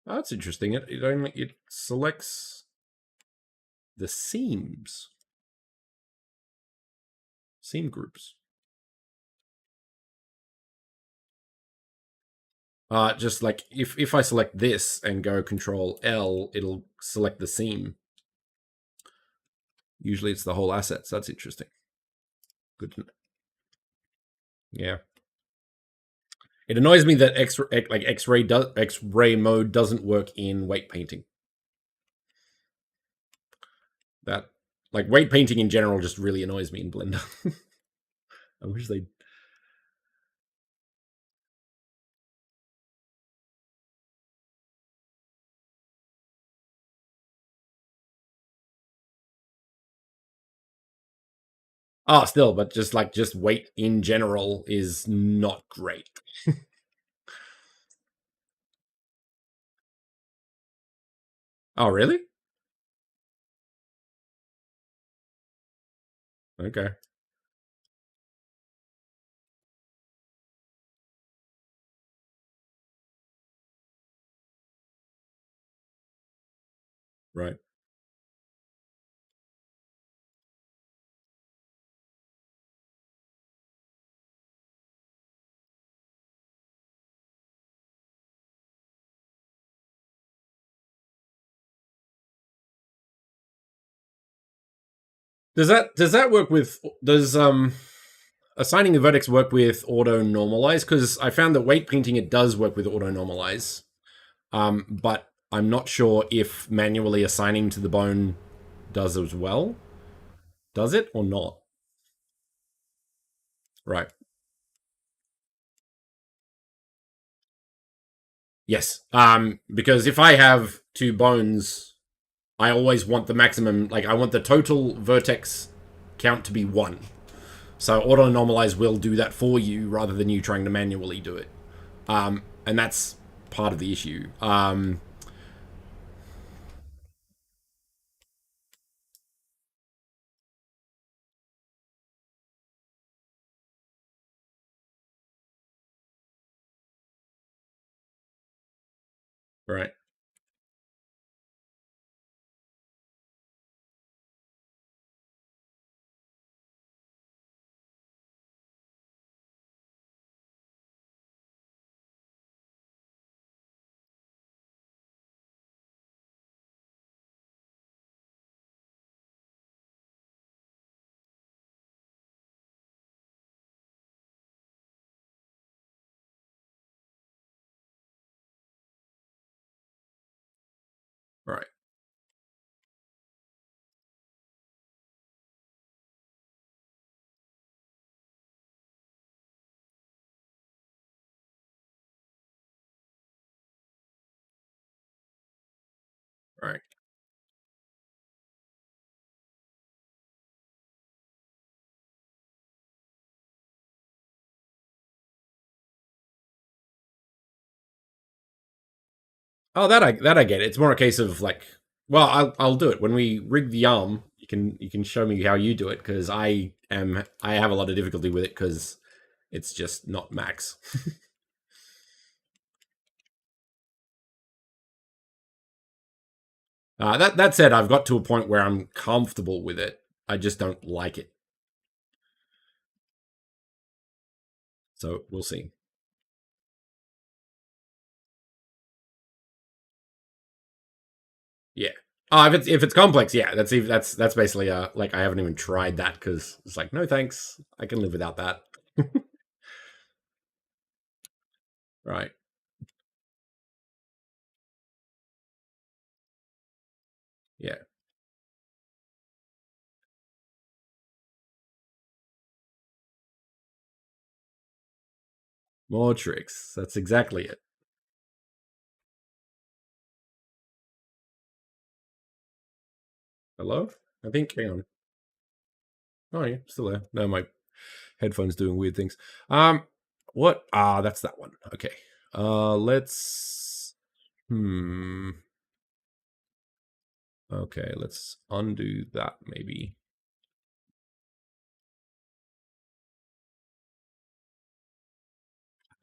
Oh, that's interesting. It selects the seam groups. Just like if I select this and go Control L, it'll select the seam. Usually it's the whole asset, so that's interesting. Good to know. Yeah. It annoys me that X-ray mode doesn't work in weight painting. That like weight painting in general just really annoys me in Blender. I wish they. Ah, still, but just weight in general is not great. Oh, really? Okay. Right. Does that work with does assigning the vertex work with auto normalize? Because I found that weight painting it does work with auto normalize, but I'm not sure if manually assigning to the bone does as well. Does it or not? Right. Yes. Because if I have two bones, I always want the maximum. Like I want the total vertex count to be 1. So auto normalize will do that for you rather than you trying to manually do it. And that's part of the issue. Right. Right. Right. Oh, that I get. It's more a case of like, well, I'll do it when we rig the arm. You can show me how you do it because I have a lot of difficulty with it because it's just not max. That said, I've got to a point where I'm comfortable with it. I just don't like it. So we'll see. Yeah. Oh, if it's complex, yeah, that's basically like I haven't even tried that because it's like no thanks, I can live without that. Right. Yeah. More tricks. That's exactly it. Hello? I think. Hang on. Oh yeah, still there. No, my headphones doing weird things. What? Ah, that's that one. Okay. Let's. Hmm. Okay, let's undo that maybe.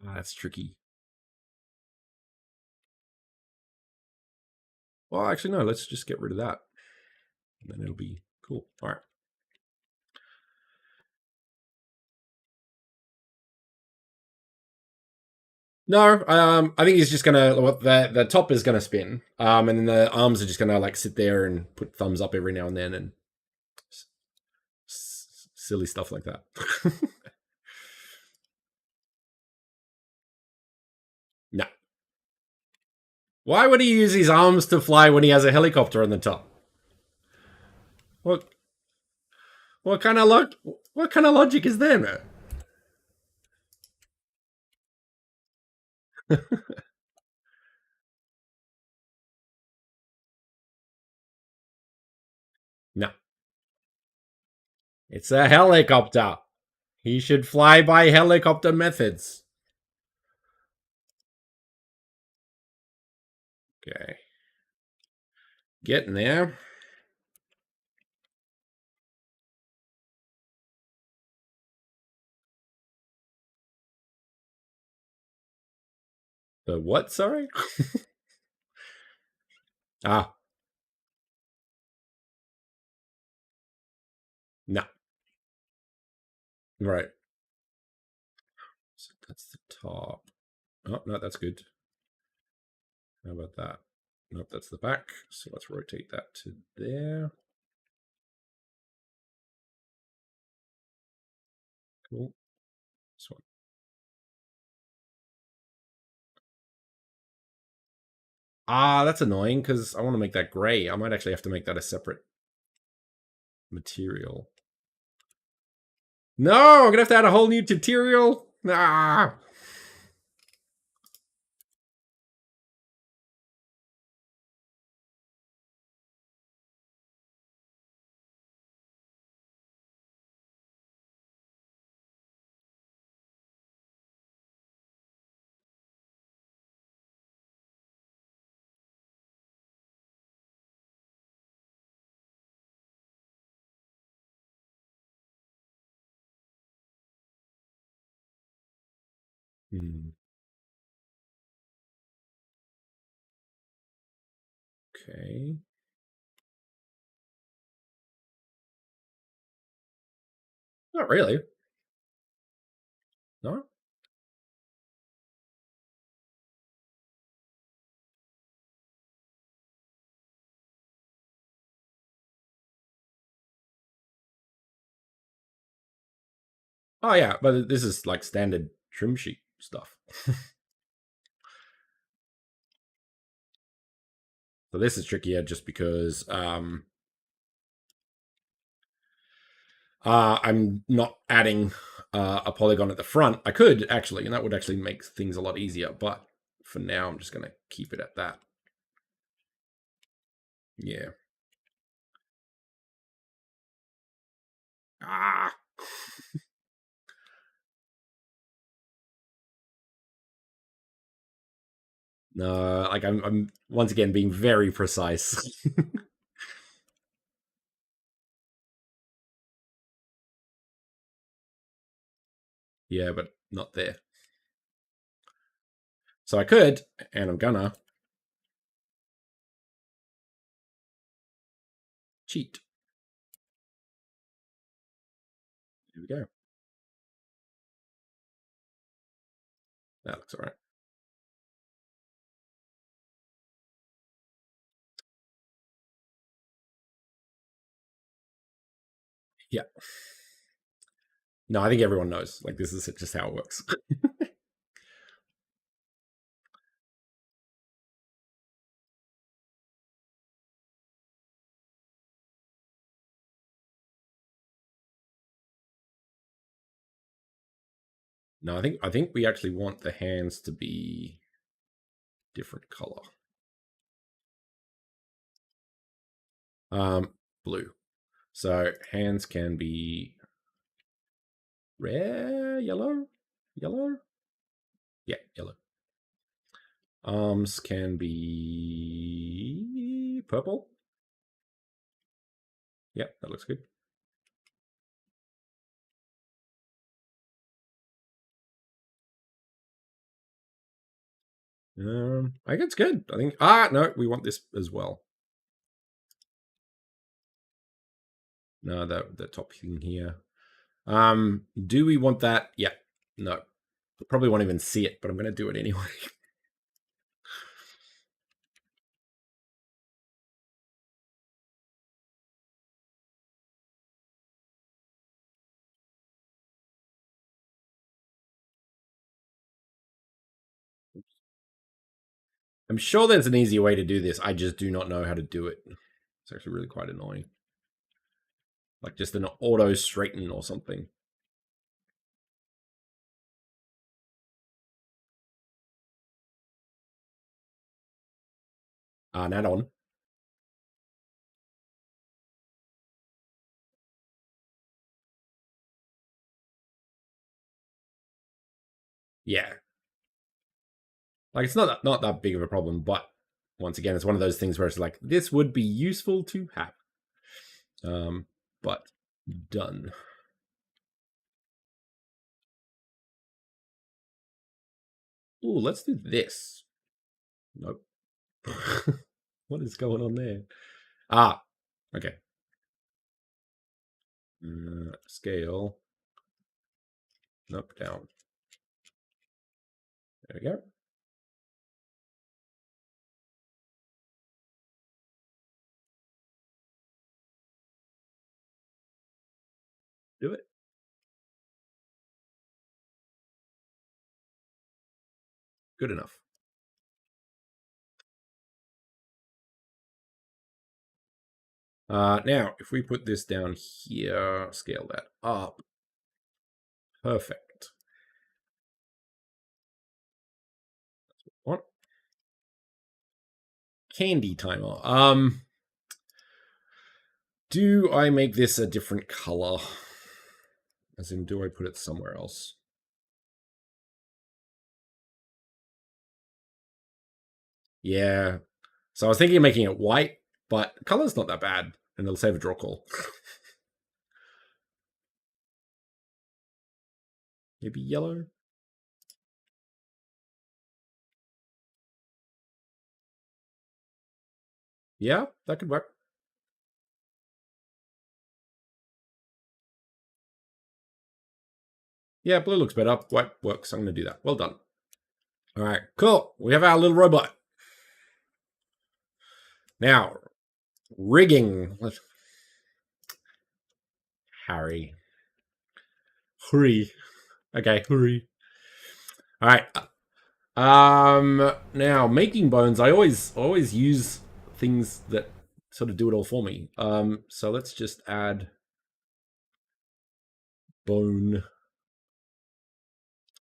Ah, that's tricky. Well, actually, no. Let's just get rid of that. And then it'll be cool. All right. No, I think he's just gonna. Well, the top is gonna spin, and then the arms are just gonna like sit there and put thumbs up every now and then, and silly stuff like that. No. Why would he use his arms to fly when he has a helicopter on the top? What what kind of what kind of logic is there, man? No. It's a helicopter. He should fly by helicopter methods. Okay. Getting there. The what, sorry? Ah, no. Right. So that's the top. Oh, no, that's good. How about that? Nope, that's the back. So let's rotate that to there. Cool. This one. Ah, that's annoying because I want to make that gray. I might actually have to make that a separate material. No, I'm gonna have to add a whole new tutorial. Ah. Okay. Not really. No. Oh yeah, but this is like standard trim sheet stuff. So this is trickier just because I'm not adding a polygon at the front. I could actually, and that would actually make things a lot easier. But for now, I'm just going to keep it at that. Yeah. Ah. No, like I'm once again being very precise. Yeah, but not there. So I could, and I'm gonna cheat. Here we go. That looks all right. Yeah. No, I think everyone knows. Like this is just how it works. No, I think we actually want the hands to be different color. Blue. So hands can be red, yellow, yellow. Yeah, yellow. Arms can be purple. Yep, that looks good. I think it's good. I think, no, we want this as well. No, the top thing here. Do we want that? Yeah, no. Probably won't even see it, but I'm going to do it anyway. I'm sure there's an easier way to do this. I just do not know how to do it. It's actually really quite annoying. Like just an auto straighten or something. An add-on. Yeah. Like it's not that big of a problem, but once again, it's one of those things where it's like, this would be useful to have. But done. Ooh, let's do this. Nope. What is going on there? Okay. Scale. Nope, down. There we go. Do it. Good enough. Now, if we put this down here, scale that up. Perfect. What? Candy timer. Do I make this a different color? As in, do I put it somewhere else? Yeah. So I was thinking of making it white, but color's not that bad, and it'll save a draw call. Maybe yellow? Yeah, that could work. Yeah, blue looks better. White works. I'm going to do that. Well done. All right, cool. We have our little robot. Now, rigging. Harry. Hurry. Okay, hurry. All right. Now making bones. I always use things that sort of do it all for me. So let's just add bone.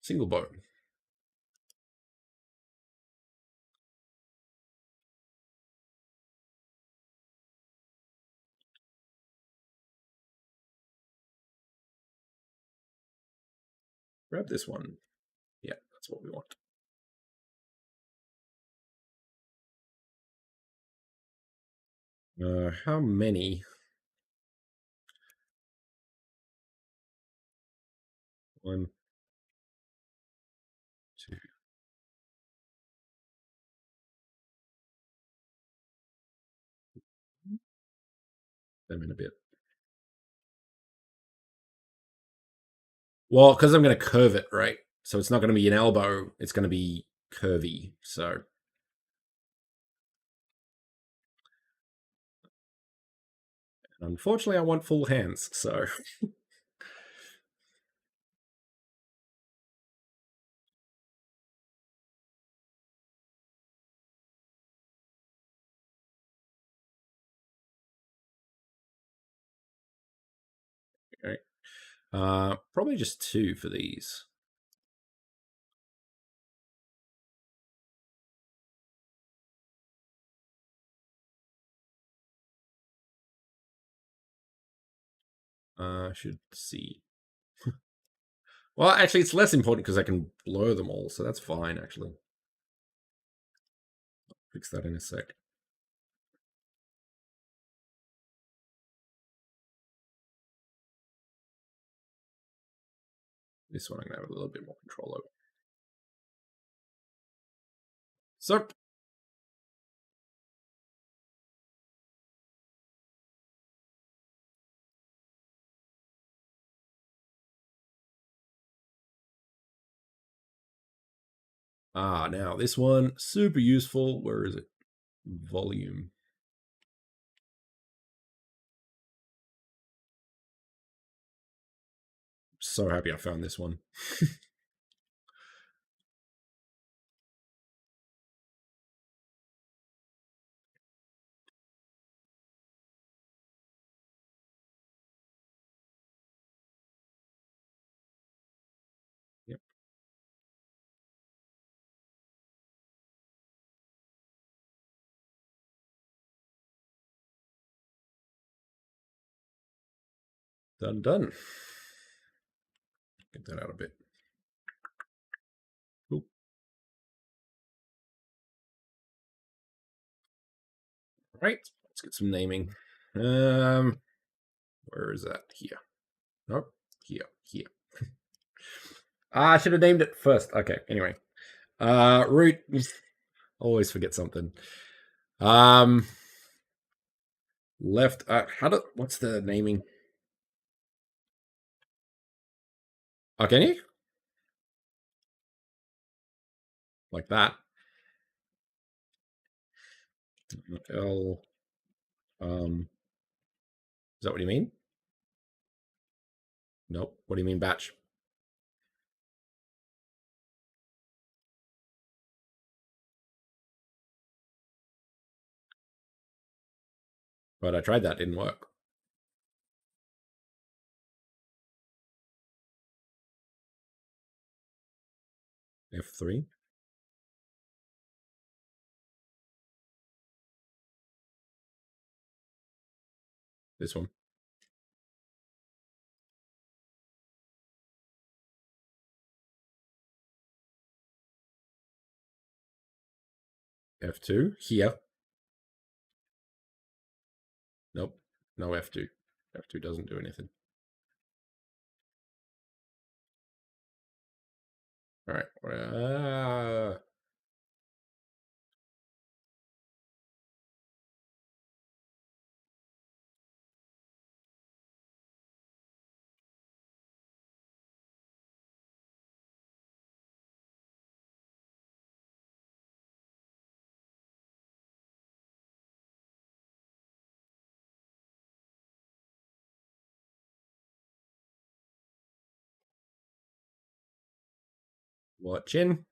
Single bone. Grab this one. Yeah, that's what we want. How many? One, two. Them in a bit. Well, because I'm going to curve it, right? So it's not going to be an elbow. It's going to be curvy. So unfortunately, I want full hands. So okay. Probably just two for these. Should see. Well, actually, it's less important because I can blur them all, so that's fine, actually. Fix that in a sec. This one I'm going to have a little bit more control over. So now this one super useful. Where is it? Volume. So happy I found this one. Yep. Done. Get that out a bit. Cool. Right. Let's get some naming. Where is that? Here. Nope. Here. I should have named it first. Okay. Anyway. Root. Always forget something. Left. What's the naming? Oh, can you? Like that. L. Is that what you mean? Nope. What do you mean batch? But I tried that. Didn't work. F3. This one. F2. Here. Nope. No F2. F2 doesn't do anything. All right. Watching.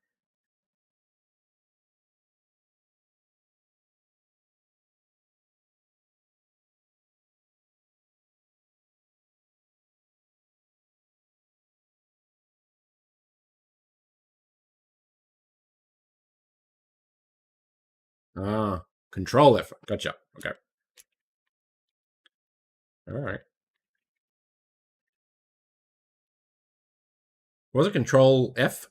Control F. Gotcha. Okay. All right. Was it Control F?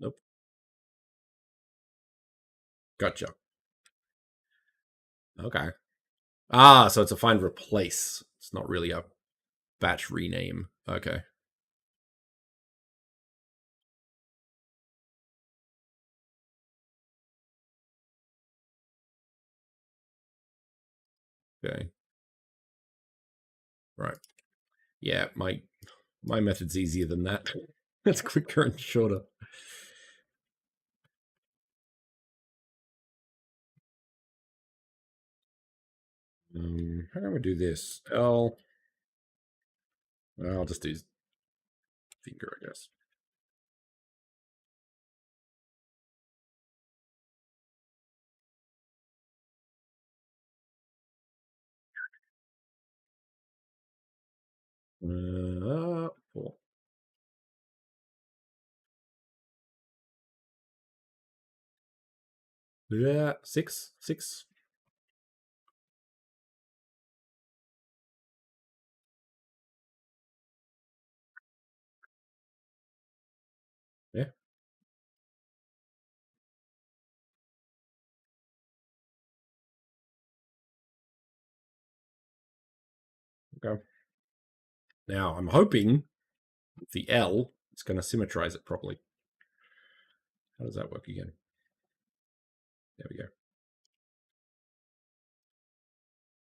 Nope. Gotcha. Okay. So it's a find replace. It's not really a batch rename. Okay. Okay. Right. Yeah, my method's easier than that. It's quicker and shorter. How do we do this? L. I'll just do finger, I guess. Four. Yeah, six. Yeah. Okay. Now I'm hoping the L it's going to symmetrize it properly. How does that work again? There we go.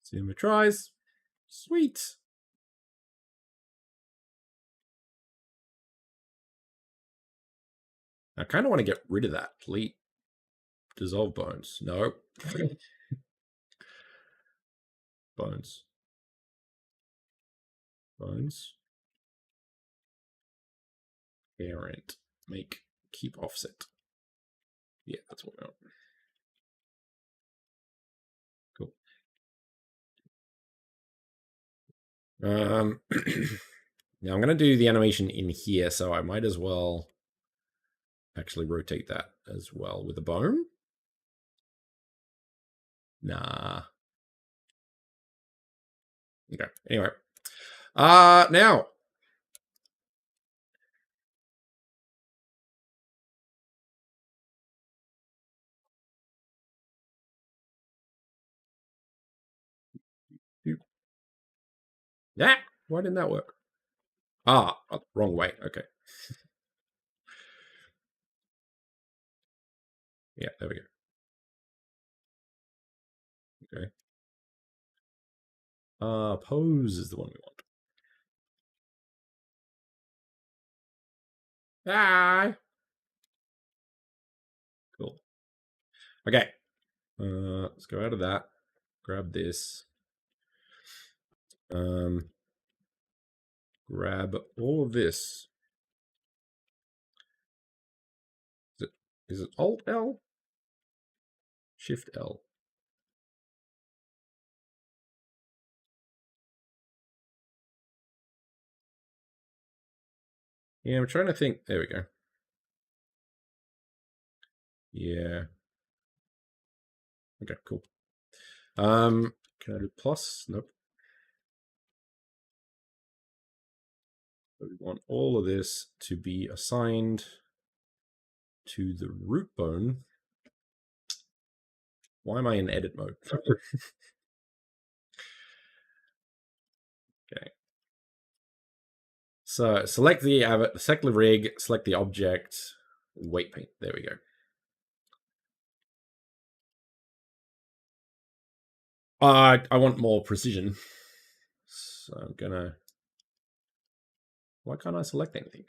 Symmetrize. Sweet. I kind of want to get rid of that. Delete. Dissolve bones. No. Bones. Bones. Parent. Make. Keep offset. Yeah, that's what we want. Cool. Now I'm going to do the animation in here, so I might as well actually rotate that as well with a bone. Nah. Okay. Anyway. Now. Yeah. Why didn't that work? Ah, wrong way. Okay. Yeah, there we go. Okay. Pose is the one we want. Ah. Cool. Okay. Let's go out of that. Grab this. Grab all of this. Is it Alt L? Shift L. Yeah, I'm trying to think. There we go. Yeah. Okay, cool. Can I do plus? Nope. So we want all of this to be assigned to the root bone. Why am I in edit mode? Okay. So select the rig, select the object, weight paint. There we go. I want more precision. So I'm gonna. Why can't I select anything?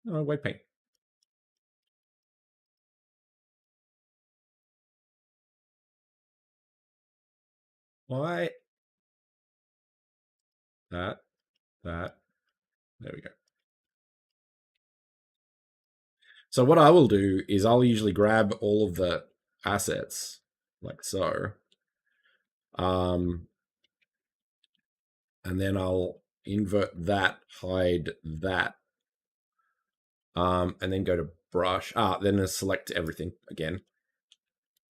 Oh, weight paint. Why? That. There we go. So what I will do is I'll usually grab all of the assets like so. And then I'll invert that, hide that. And then go to brush. Then select everything again.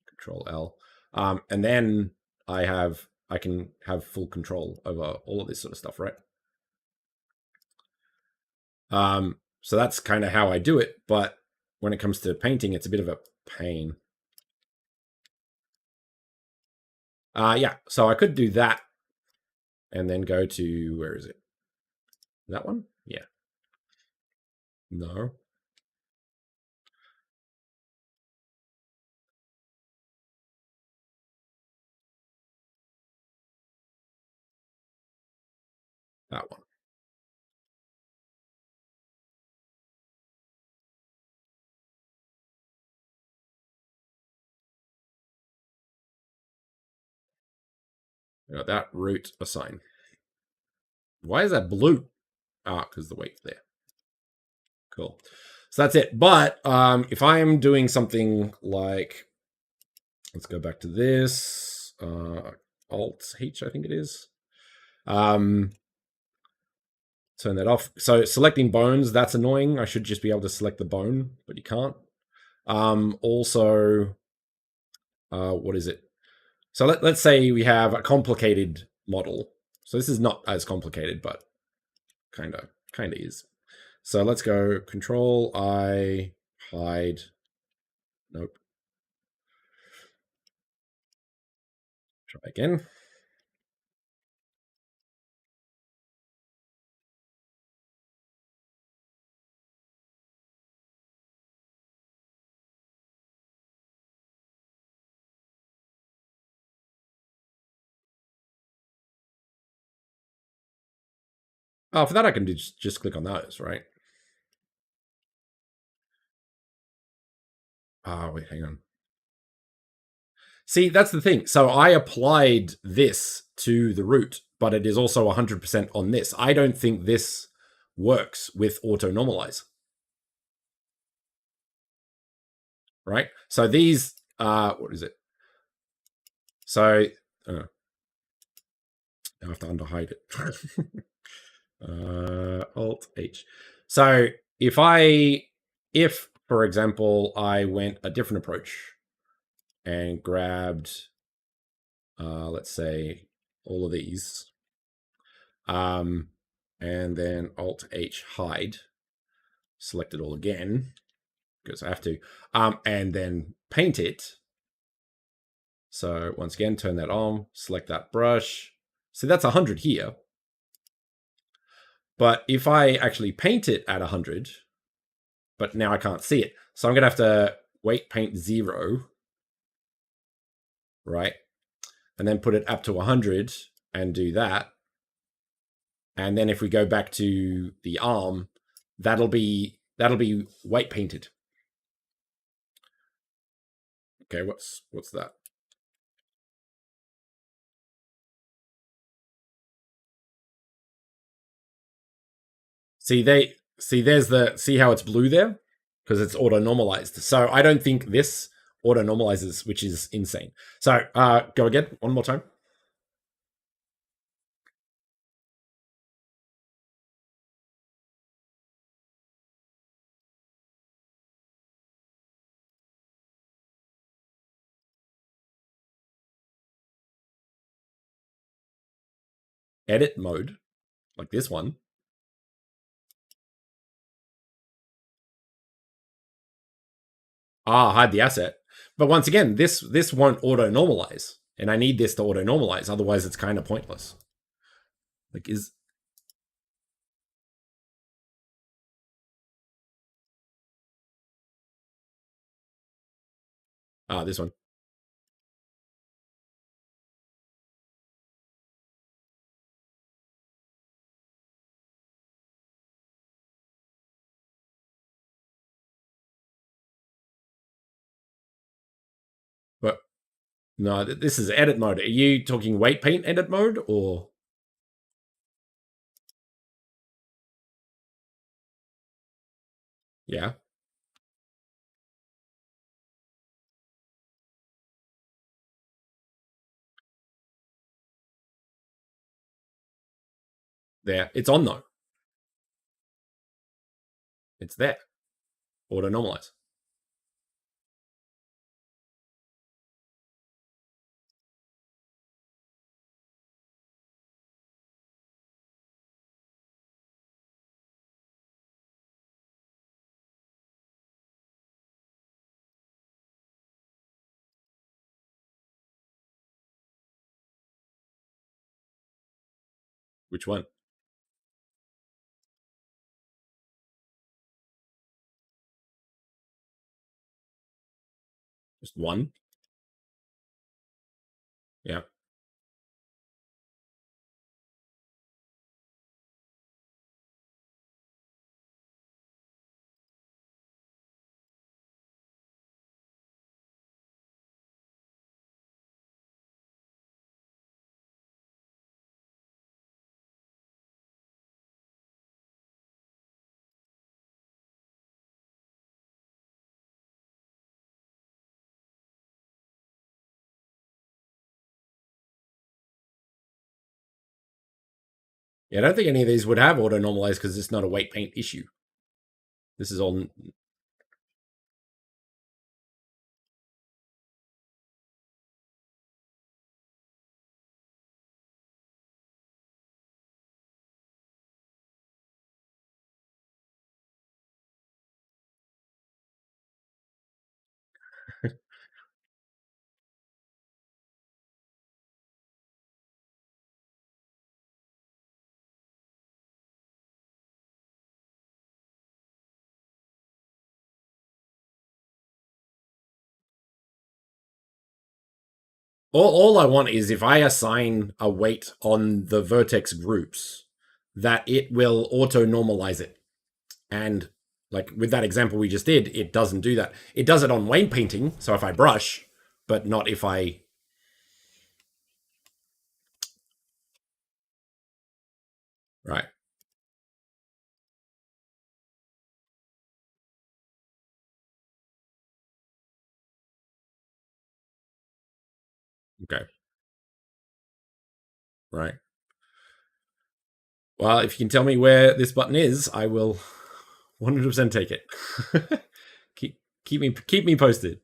Control L. And then I can have full control over all of this sort of stuff, right? So that's kind of how I do it, but when it comes to painting, it's a bit of a pain. Yeah, so I could do that and then go to, where is it? That one? Yeah. No. That one. Got that root assign. Why is that blue? Because the weight's there. Cool. So that's it. But if I'm doing something like, let's go back to this, Alt H, I think it is. Turn that off. So selecting bones, that's annoying. I should just be able to select the bone, but you can't. Also, what is it? So let's say we have a complicated model. So this is not as complicated, but kind of is. So let's go Control I, hide. Nope. Try again. Oh, for that I can just click on those, right? Oh, wait, hang on. See, that's the thing. So I applied this to the root, but it is also 100% on this. I don't think this works with auto normalize. Right? So these what is it? So I have to underhide it. Alt H. So if for example I went a different approach and grabbed let's say all of these and then Alt H hide, select it all again because I have to, and then paint it. So once again, turn that on, select that brush. So that's 100 here. But if I actually paint it at 100, but now I can't see it. So I'm going to have to weight paint 0, right? And then put it up to 100 and do that. And then if we go back to the arm, that'll be weight painted. Okay, what's that? See how it's blue there? Because it's auto normalized. So I don't think this auto normalizes, which is insane. So go again, one more time. Edit mode, like this one. Hide the asset. But once again, this won't auto normalize, and I need this to auto normalize. Otherwise, it's kind of pointless. Like is this one. But no, this is edit mode. Are you talking weight paint edit mode or? Yeah. There. It's on though. It's there. Auto normalize. Which one? Just one? Yeah. Yeah, I don't think any of these would have auto normalize because it's not a weight paint issue. This is all. All I want is if I assign a weight on the vertex groups, that it will auto normalize it. And like with that example we just did, it doesn't do that. It does it on Wayne painting, so if I brush, but not if I. Right. Okay. Right. Well, if you can tell me where this button is, I will 100% take it. keep me posted.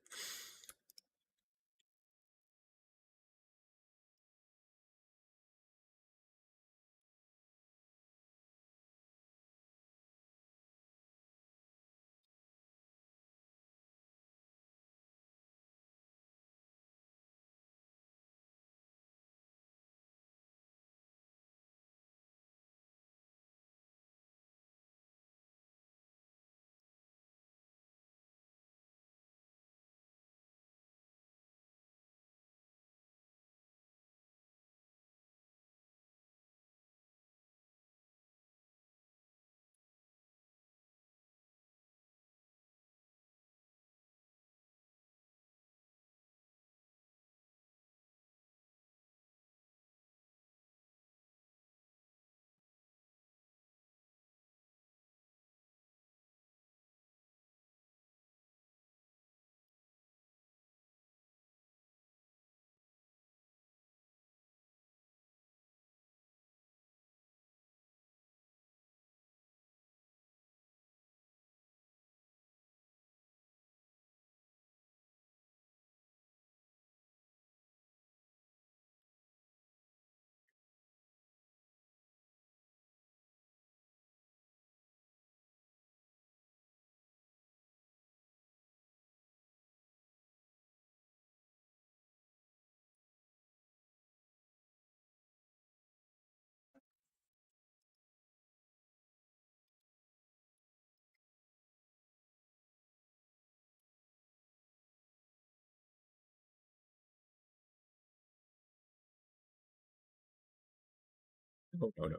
Oh, no.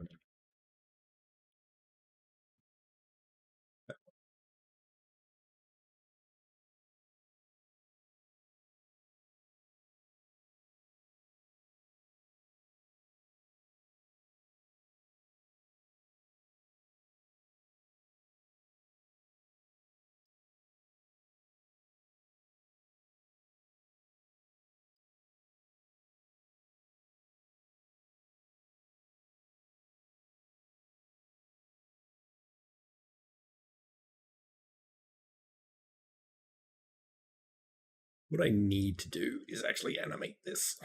What I need to do is actually animate this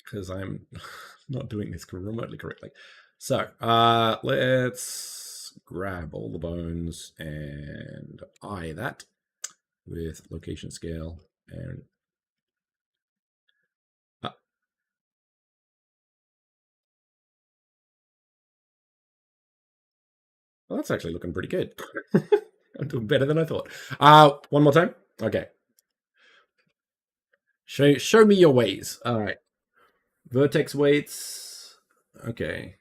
because I'm not doing this remotely correctly. So let's grab all the bones and eye that with location scale and well, that's actually looking pretty good. I'm doing better than I thought. One more time. Okay. Show me your ways. All right. Vertex weights. Okay.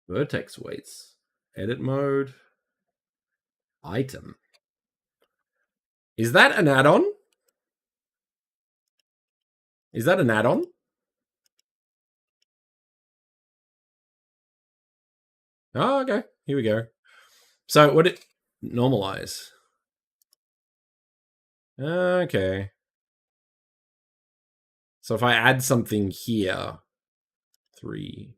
Vertex weights. Edit mode. Item. Is that an add-on? Is that an add-on? Oh, okay. Here we go. So what it normalize? Okay. So if I add something here, 3.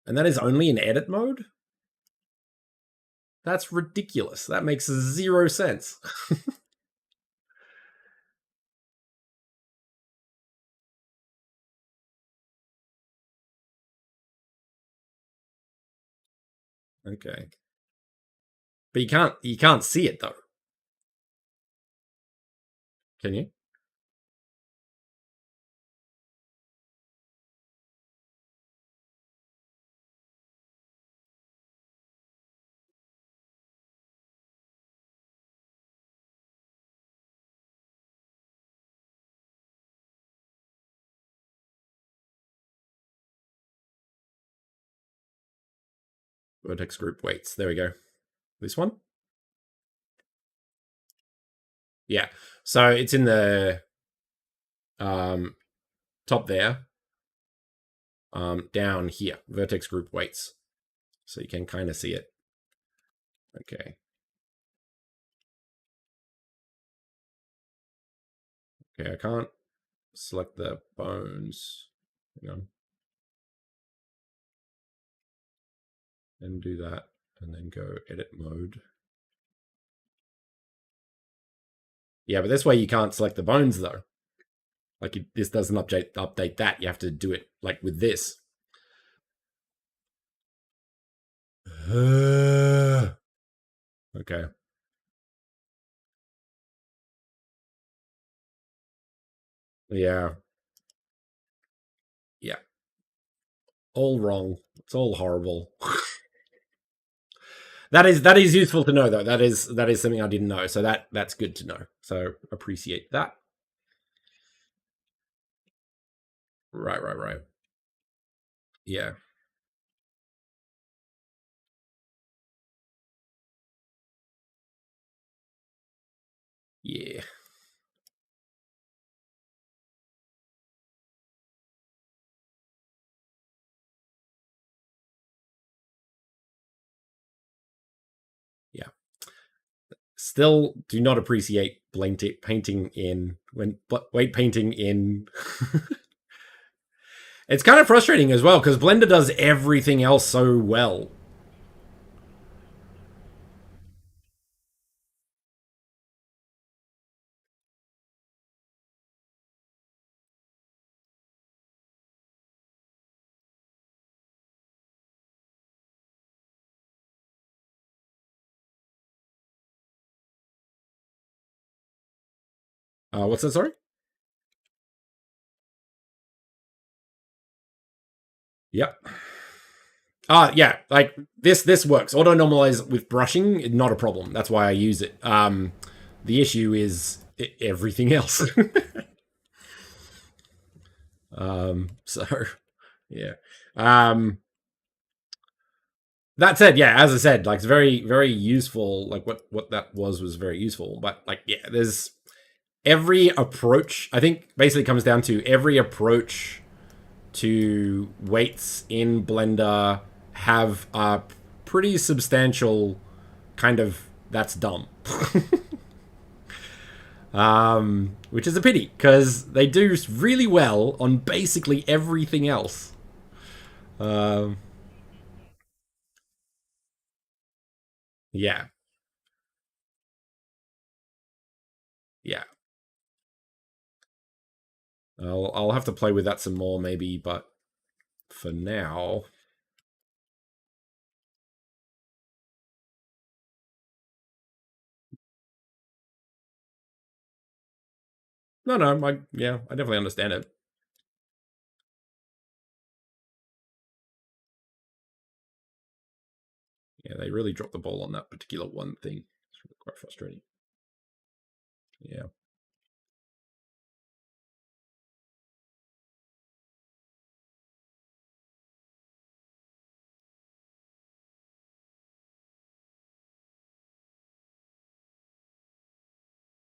And that is only in edit mode? That's ridiculous. That makes 0 sense. Okay. But you can't see it though. Can you? Vertex group weights. There we go. This one? Yeah. So it's in the top there. Down here. Vertex group weights. So you can kind of see it. Okay. Okay, I can't select the bones. Hang on. And do that. And then go edit mode. Yeah, but this way you can't select the bones though. Like this doesn't update that. You have to do it like with this. Okay. Yeah. Yeah. All wrong. It's all horrible. That is useful to know though. That is something I didn't know. So that's good to know. So appreciate that. Right. Yeah. Yeah. Yeah. Still do not appreciate painting in weight painting in. It's kind of frustrating as well because Blender does everything else so well. What's that? Sorry. Yep. Yeah, like this works. Auto normalize with brushing, not a problem. That's why I use it. The issue is everything else. So yeah. That said, yeah, as I said, like it's very useful. Like what that was very useful. But like yeah, there's every approach. I think basically comes down to every approach to weights in Blender have a pretty substantial kind of that's dumb. Which is a pity because they do really well on basically everything else. Yeah, yeah. I'll have to play with that some more maybe, but for now, no. I definitely understand it. Yeah, they really dropped the ball on that particular one thing. It's really quite frustrating. Yeah.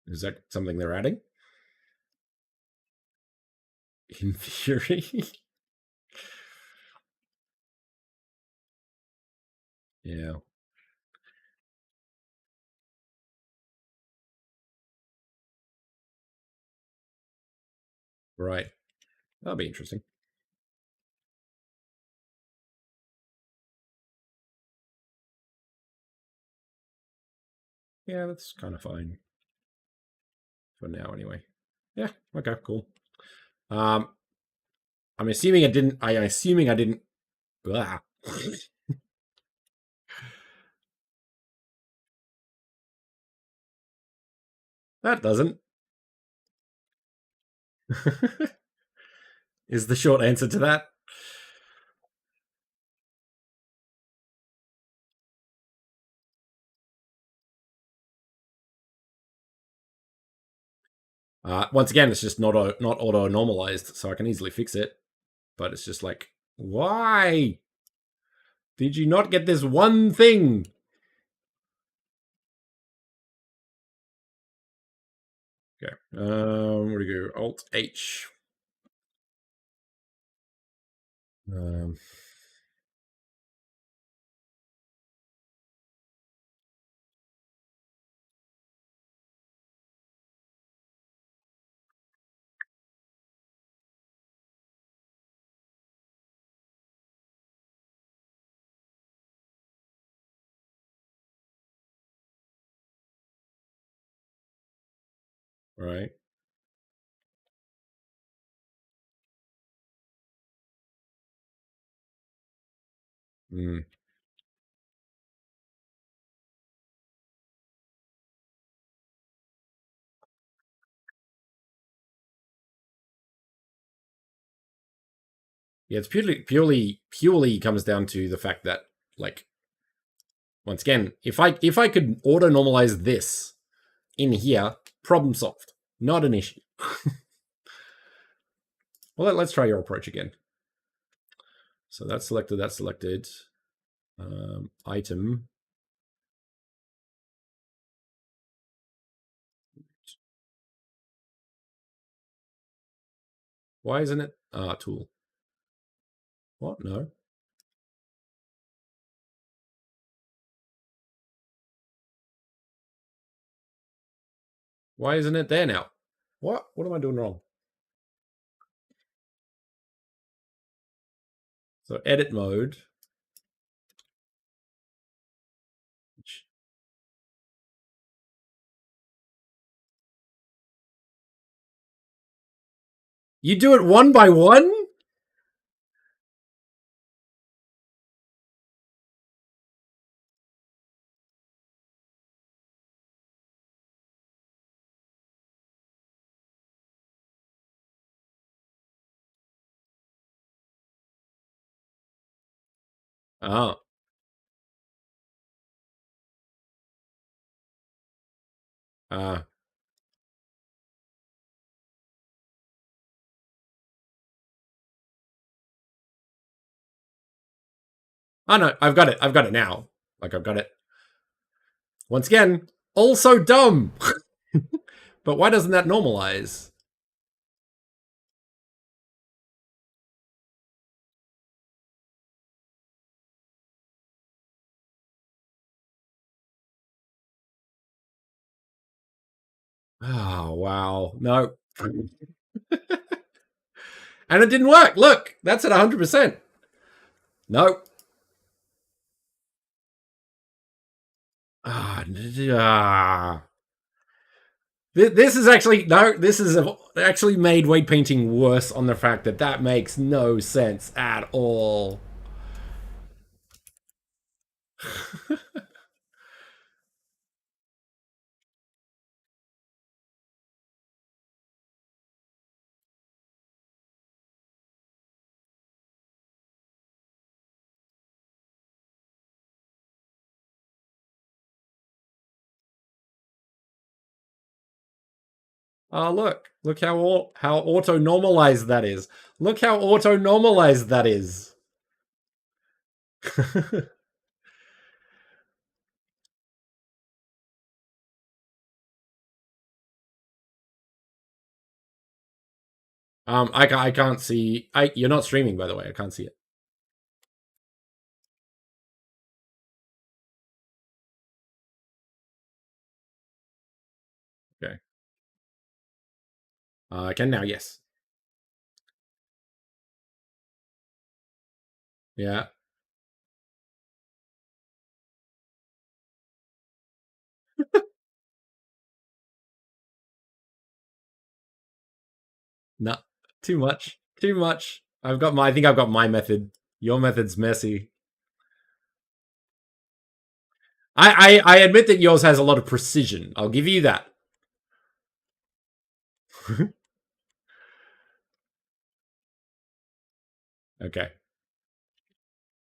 Is that something they're adding? In theory. Yeah. Right. That'll be interesting. Yeah, that's kind of fine for now, anyway. Yeah. Okay. Cool. Um, I'm assuming I didn't. I'm assuming I didn't. Blah. That doesn't. Is the short answer to that. Once again, it's just not auto normalized, so I can easily fix it. But it's just like, why? Did you not get this one thing? Okay. Where do you go? Alt H. Um, right. Mm. Yeah, it's purely comes down to the fact that, like, once again, if I could auto normalize this in here, problem solved. Not an issue. Well, let's try your approach again. So that's selected. That's selected. Item. Why isn't it? Tool. What? No. Why isn't it there now? What? What am I doing wrong? So edit mode. You do it one by one? Oh. Uh, oh no, I've got it. I've got it now. Like, I've got it. Once again, also dumb. But why doesn't that normalize? Oh, wow. No. And it didn't work. Look, that's at 100%. No. Ah. This is actually, no, this is actually made weight painting worse on the fact that that makes no sense at all. Oh, look. Look how auto-normalized that is. Look how auto-normalized that is. I can't see. You're not streaming, by the way. I can't see it. Okay. I can now. Yes. Yeah. No. Too much. Too much. I've got my. I think I've got my method. Your method's messy. I admit that yours has a lot of precision. I'll give you that. Okay.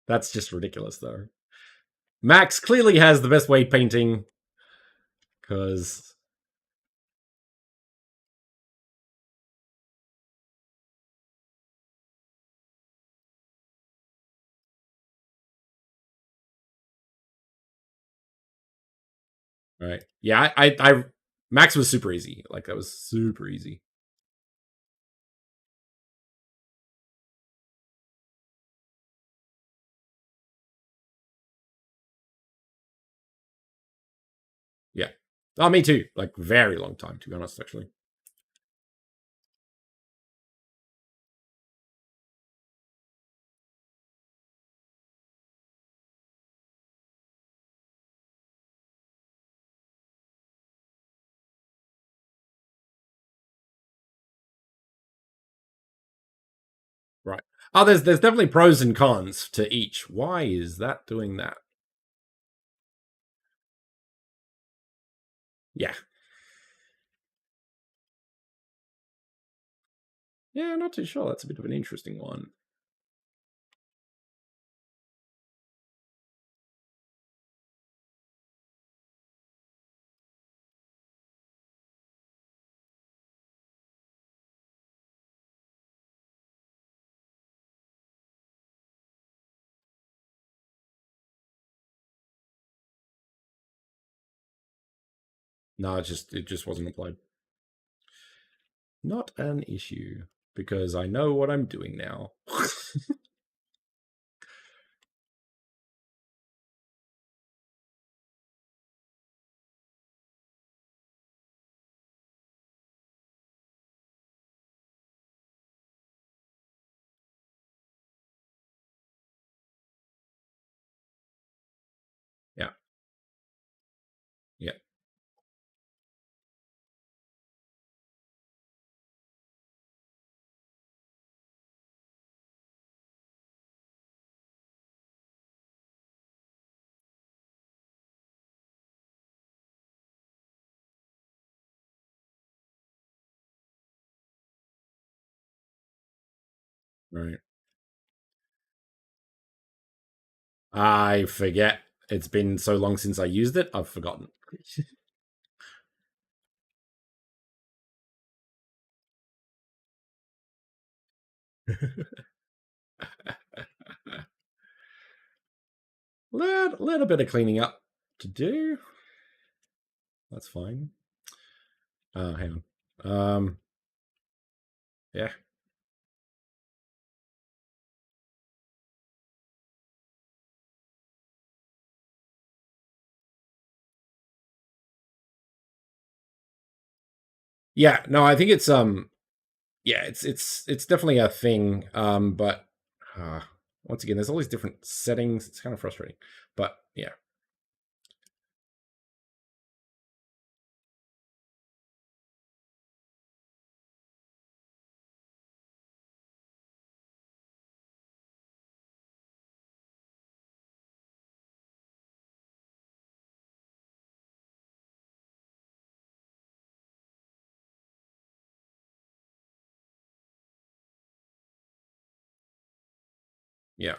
That's just ridiculous, though. Max clearly has the best weight painting because Right. Yeah, I Max was super easy. Like that was super easy. Yeah. Oh, me too. Like very long time, to be honest, actually. Right. Oh, there's definitely pros and cons to each. Why is that doing that? Yeah. Yeah, not too sure. That's a bit of an interesting one. No, it just wasn't applied. Not an issue because I know what I'm doing now. Yeah. Yeah. Right. I forget. It's been so long since I used it. I've forgotten. Little bit of cleaning up to do. That's fine. Hang on. Yeah. Yeah. No, I think it's yeah, it's definitely a thing. But uh, once again, there's all these different settings. It's kind of frustrating. But yeah. Yeah.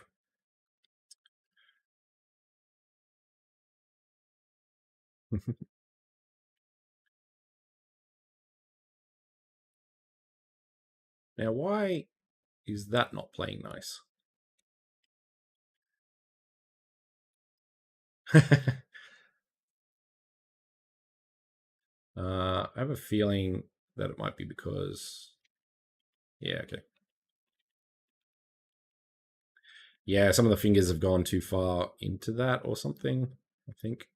Now, why is that not playing nice? I have a feeling that it might be because yeah, okay. Yeah, some of the fingers have gone too far into that or something, I think.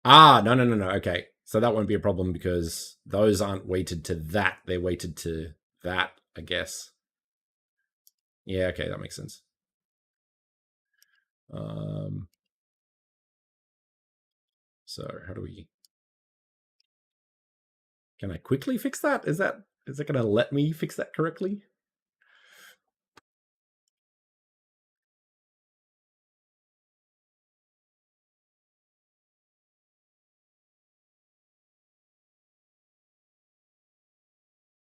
Ah, no, no, no, no. Okay. So that won't be a problem because those aren't weighted to that. They're weighted to that, I guess. Yeah, okay, that makes sense. Um, so how do we can I quickly fix that? Is that gonna let me fix that correctly?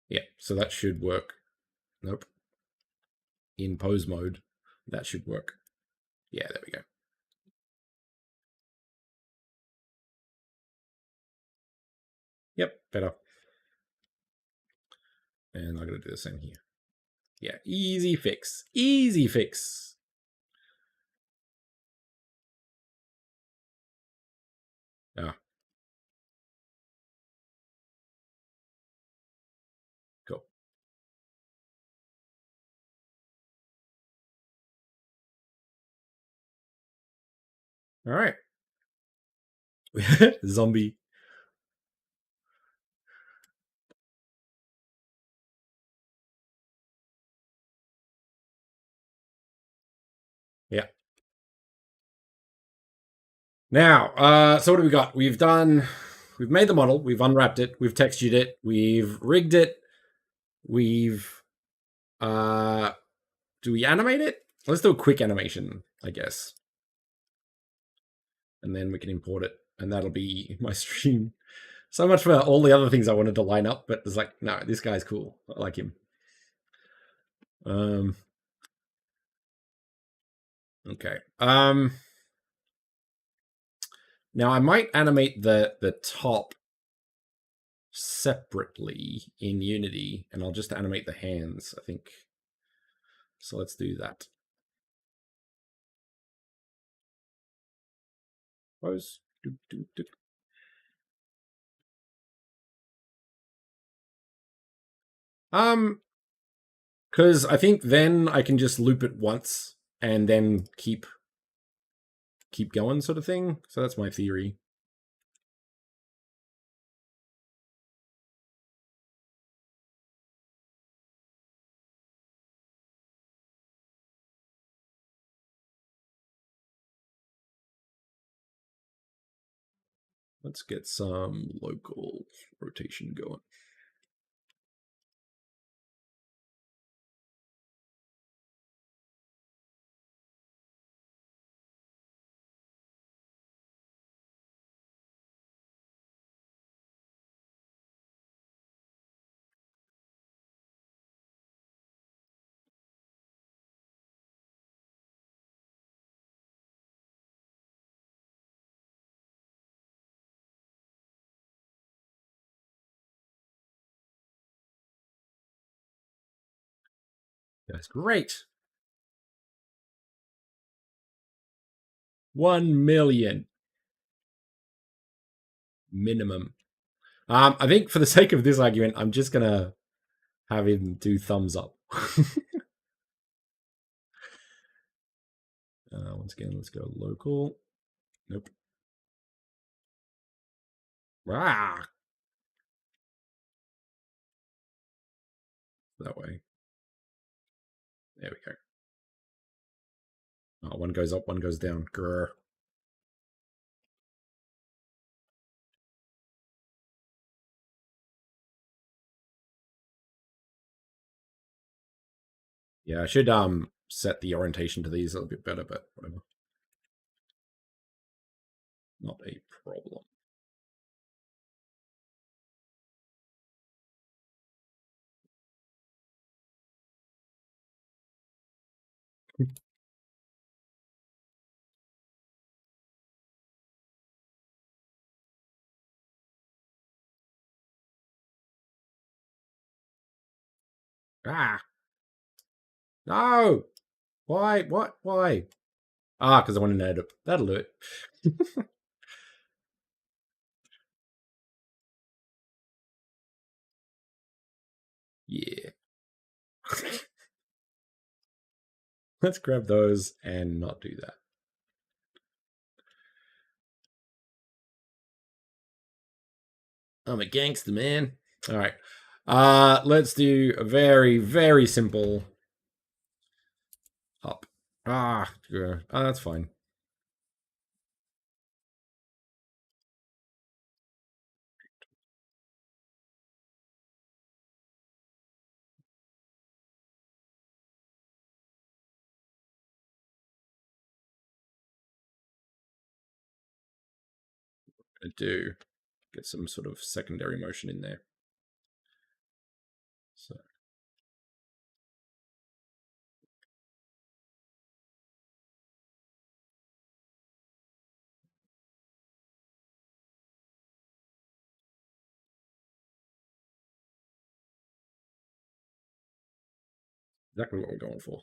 Yeah, so that should work. Nope. In pose mode, that should work. Yeah, there we go. Yep, better. And I'm gonna do the same here. Yeah, easy fix. Easy fix. All right. Zombie. Yeah. Now, so what do we got? We've made the model, we've unwrapped it, we've textured it, we've rigged it, we've, do we animate it? Let's do a quick animation, I guess. And then we can import it, and that'll be my stream. So much for all the other things I wanted to line up, but it's like, no, this guy's cool. I like him. Okay. Now I might animate the top separately in Unity, and I'll just animate the hands, I think. So let's do that. Pose. Because I think then I can just loop it once and then keep going, sort of thing. So that's my theory. Let's get some local rotation going. That's great. 1 million minimum. I think for the sake of this argument, I'm just gonna have him do thumbs up. Once again, let's go local. Nope. Ah, that way. There we go. Oh, one goes up, one goes down. Grr. Yeah, I should set the orientation to these a little bit better, but whatever. Not a problem. Ah, no. Why? What? Why? Ah, because I want to know it. That'll do it. Yeah. Let's grab those and not do that. I'm a gangster, man. All right. Let's do a very, very simple up. That's fine. I do get some sort of secondary motion in there. So exactly what we're going for.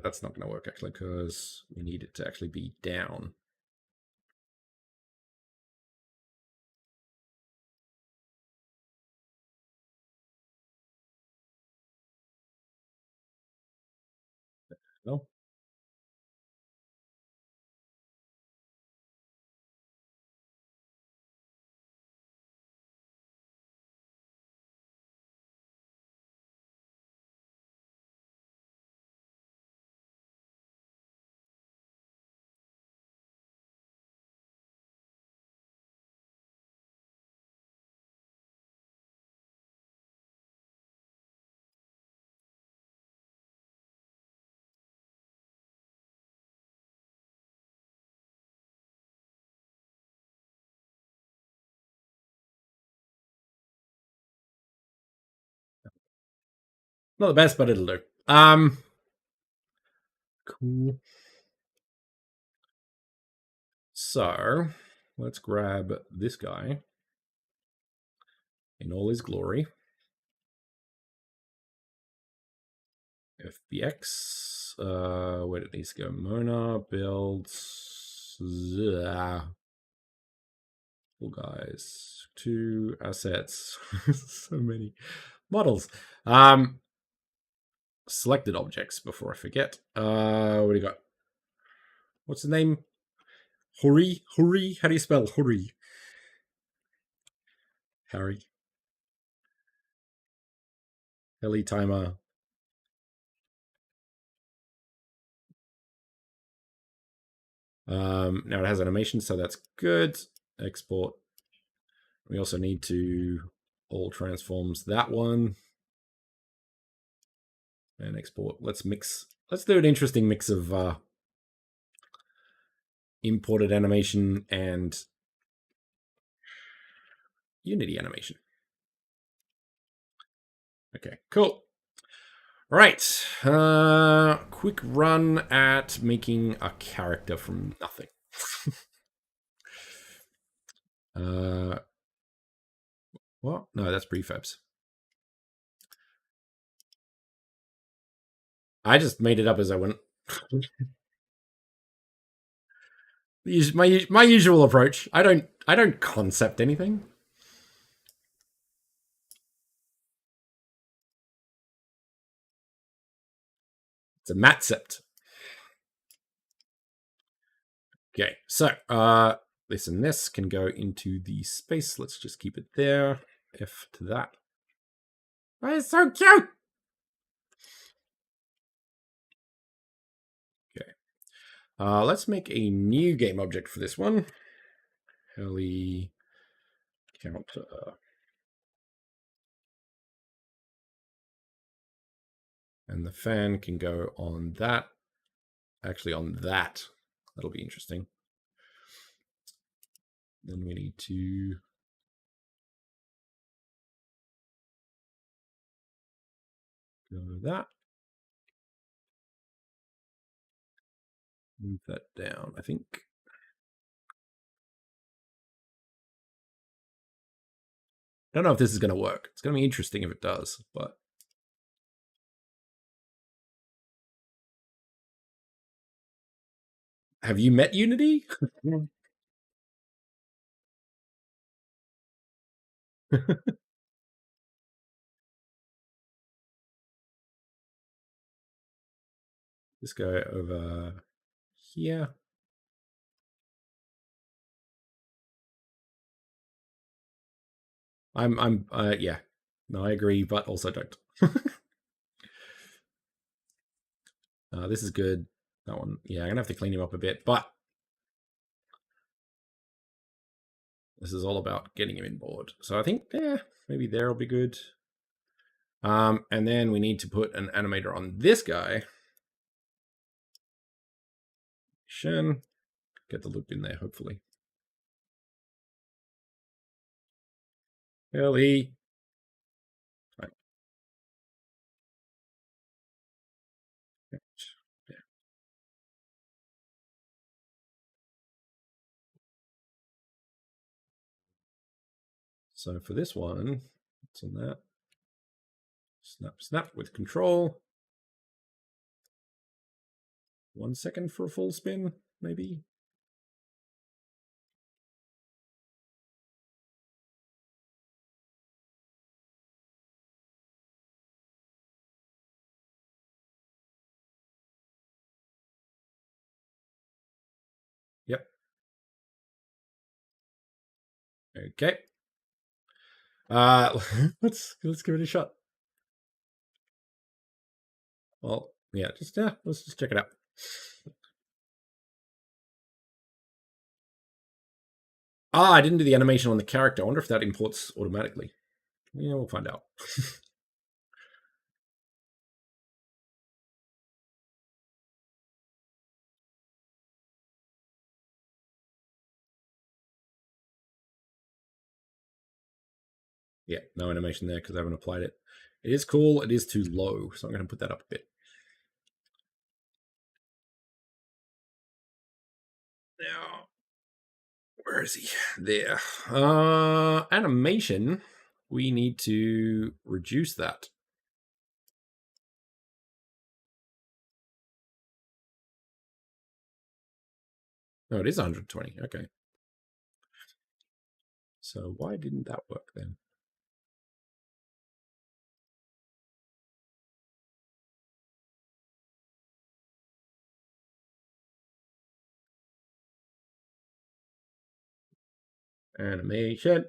That's not going to work actually because we need it to actually be down. No. Not the best, but it'll do. Cool. So let's grab this guy in all his glory. FBX. Where did these go? Mona, builds. Guys. 2 assets. So many models. Selected objects before I forget. What do you got? What's the name? Hurry? Hurry? How do you spell hurry? Harry. Heli timer. Now it has animation, so that's good. Export. We also need to all transforms that one. And export. Let's mix. Let's do an interesting mix of imported animation and Unity animation. Okay, cool. All right. Quick run at making a character from nothing. What? No, that's prefabs. I just made it up as I went. My usual approach. I don't concept anything. It's a matcept. Okay, so this and this can go into the space. Let's just keep it there. F to that. Oh, it's so cute. Okay. Let's make a new game object for this one. Heli counter. And the fan can go on that. Actually, on that. That'll be interesting. Then we need to go that. Move that down, I think. I don't know if this is going to work. It's going to be interesting if it does, but have you met Unity? This guy over here. Yeah. No, I agree, but also don't. This is good. That one, yeah, I'm gonna have to clean him up a bit, but this is all about getting him in board. So I think, yeah, maybe there'll be good. And then we need to put an animator on this guy. Get the loop in there, hopefully. Heli. Right. Yeah. So for this one, what's on that? Snap, snap with control. 1 second for a full spin, maybe. Yep. Okay. Let's give it a shot. Well, yeah, let's just check it out. Ah, I didn't do the animation on the character. I wonder if that imports automatically. Yeah, we'll find out. Yeah, no animation there because I haven't applied it. It is cool. It is too low, so I'm going to put that up a bit. Now, where is he? There. Animation. We need to reduce that. No, it is 120. Okay. So why didn't that work then? Animation.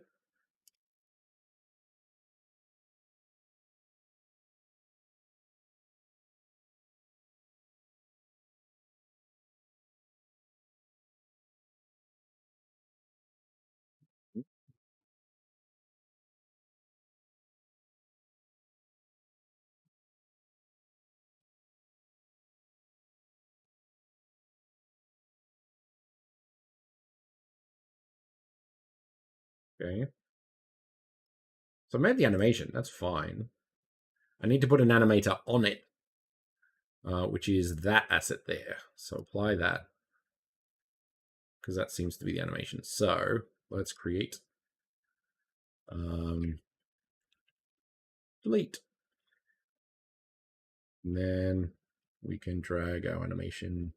Okay. So I made the animation. That's fine. I need to put an animator on it, which is that asset there. So apply that because that seems to be the animation. So let's create delete. And then we can drag our animation.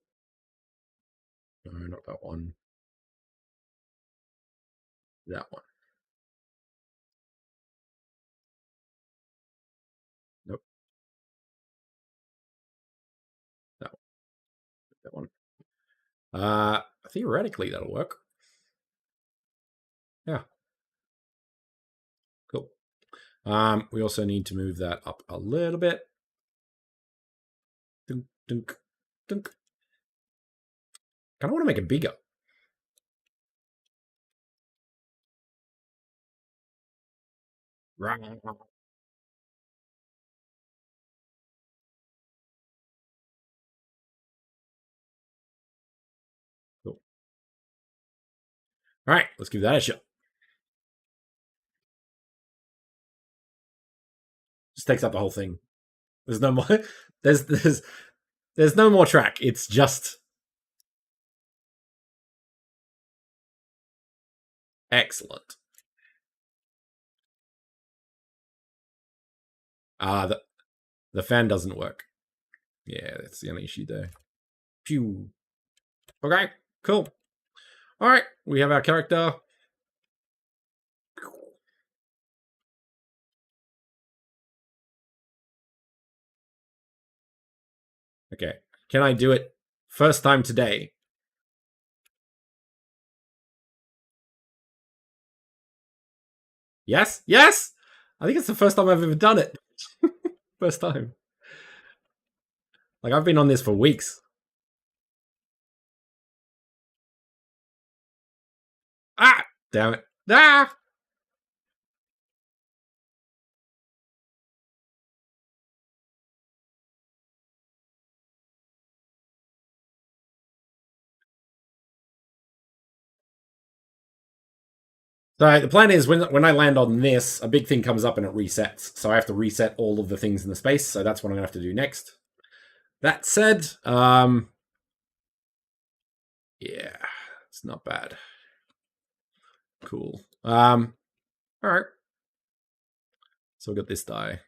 No, not that one. That one. Nope. That one. That one. Theoretically, that'll work. Yeah. Cool. We also need to move that up a little bit. Dunk, dunk, dunk. Kind of want to make it bigger. Cool. All right, let's give that a shot. Just takes up the whole thing. There's no more. There's no more track. It's just excellent. The fan doesn't work. Yeah, that's the only issue there. Pew. Okay, cool. All right, we have our character. Okay, can I do it first time today? Yes, yes. I think it's the first time I've ever done it. First time. Like I've been on this for weeks. Ah, damn it. Ah. So the plan is when I land on this, a big thing comes up and it resets. So I have to reset all of the things in the space. So that's what I'm gonna have to do next. That said, yeah, it's not bad. Cool. All right. So we got this die.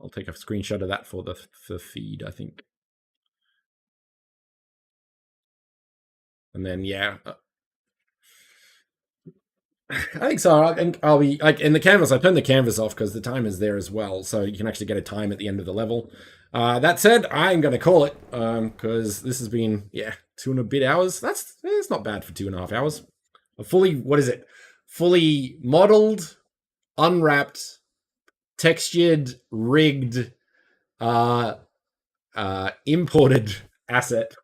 I'll take a screenshot of that for the feed, I think. And then yeah, I think so. I think I'll be like in the canvas. I turn the canvas off because the timer's there as well, so you can actually get a time at the end of the level. That said, I'm going to call it because this has been 2.5 hours. It's not bad for 2.5 hours. A fully what is it? Fully modeled, unwrapped, textured, rigged, uh, imported asset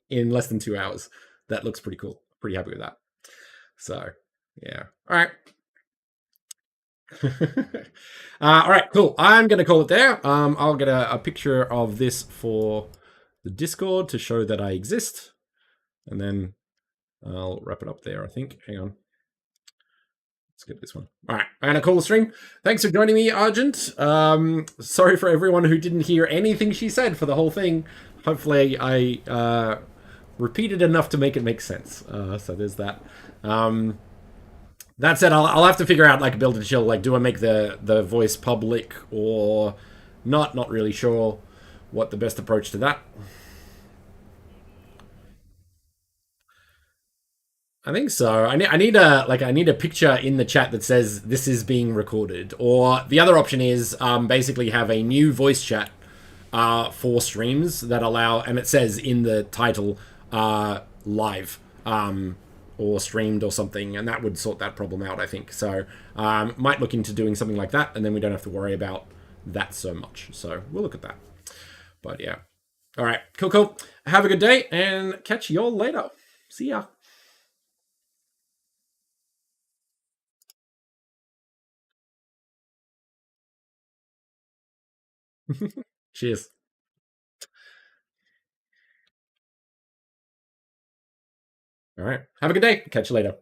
in less than 2 hours. That looks pretty cool. Pretty happy with that. So yeah. All right. All right, cool. I'm going to call it there. I'll get a picture of this for the Discord to show that I exist, and then I'll wrap it up there. I think. Hang on. Let's get this one. All right, I'm going to call the stream. Thanks for joining me, Argent. Sorry for everyone who didn't hear anything she said for the whole thing. Hopefully, I repeated enough to make it make sense. So there's that. That said, I'll have to figure out like a build to chill. Like, do I make the voice public or not? Not really sure what the best approach to that. I think so. I need a picture in the chat that says this is being recorded. Or the other option is basically have a new voice chat for streams that allow, and it says in the title live. Or streamed or something, and that would sort that problem out, I think. So might look into doing something like that, and then we don't have to worry about that so much. So we'll look at that. But yeah. All right, cool. Have a good day, and catch y'all later. See ya. Cheers. All right, have a good day. Catch you later.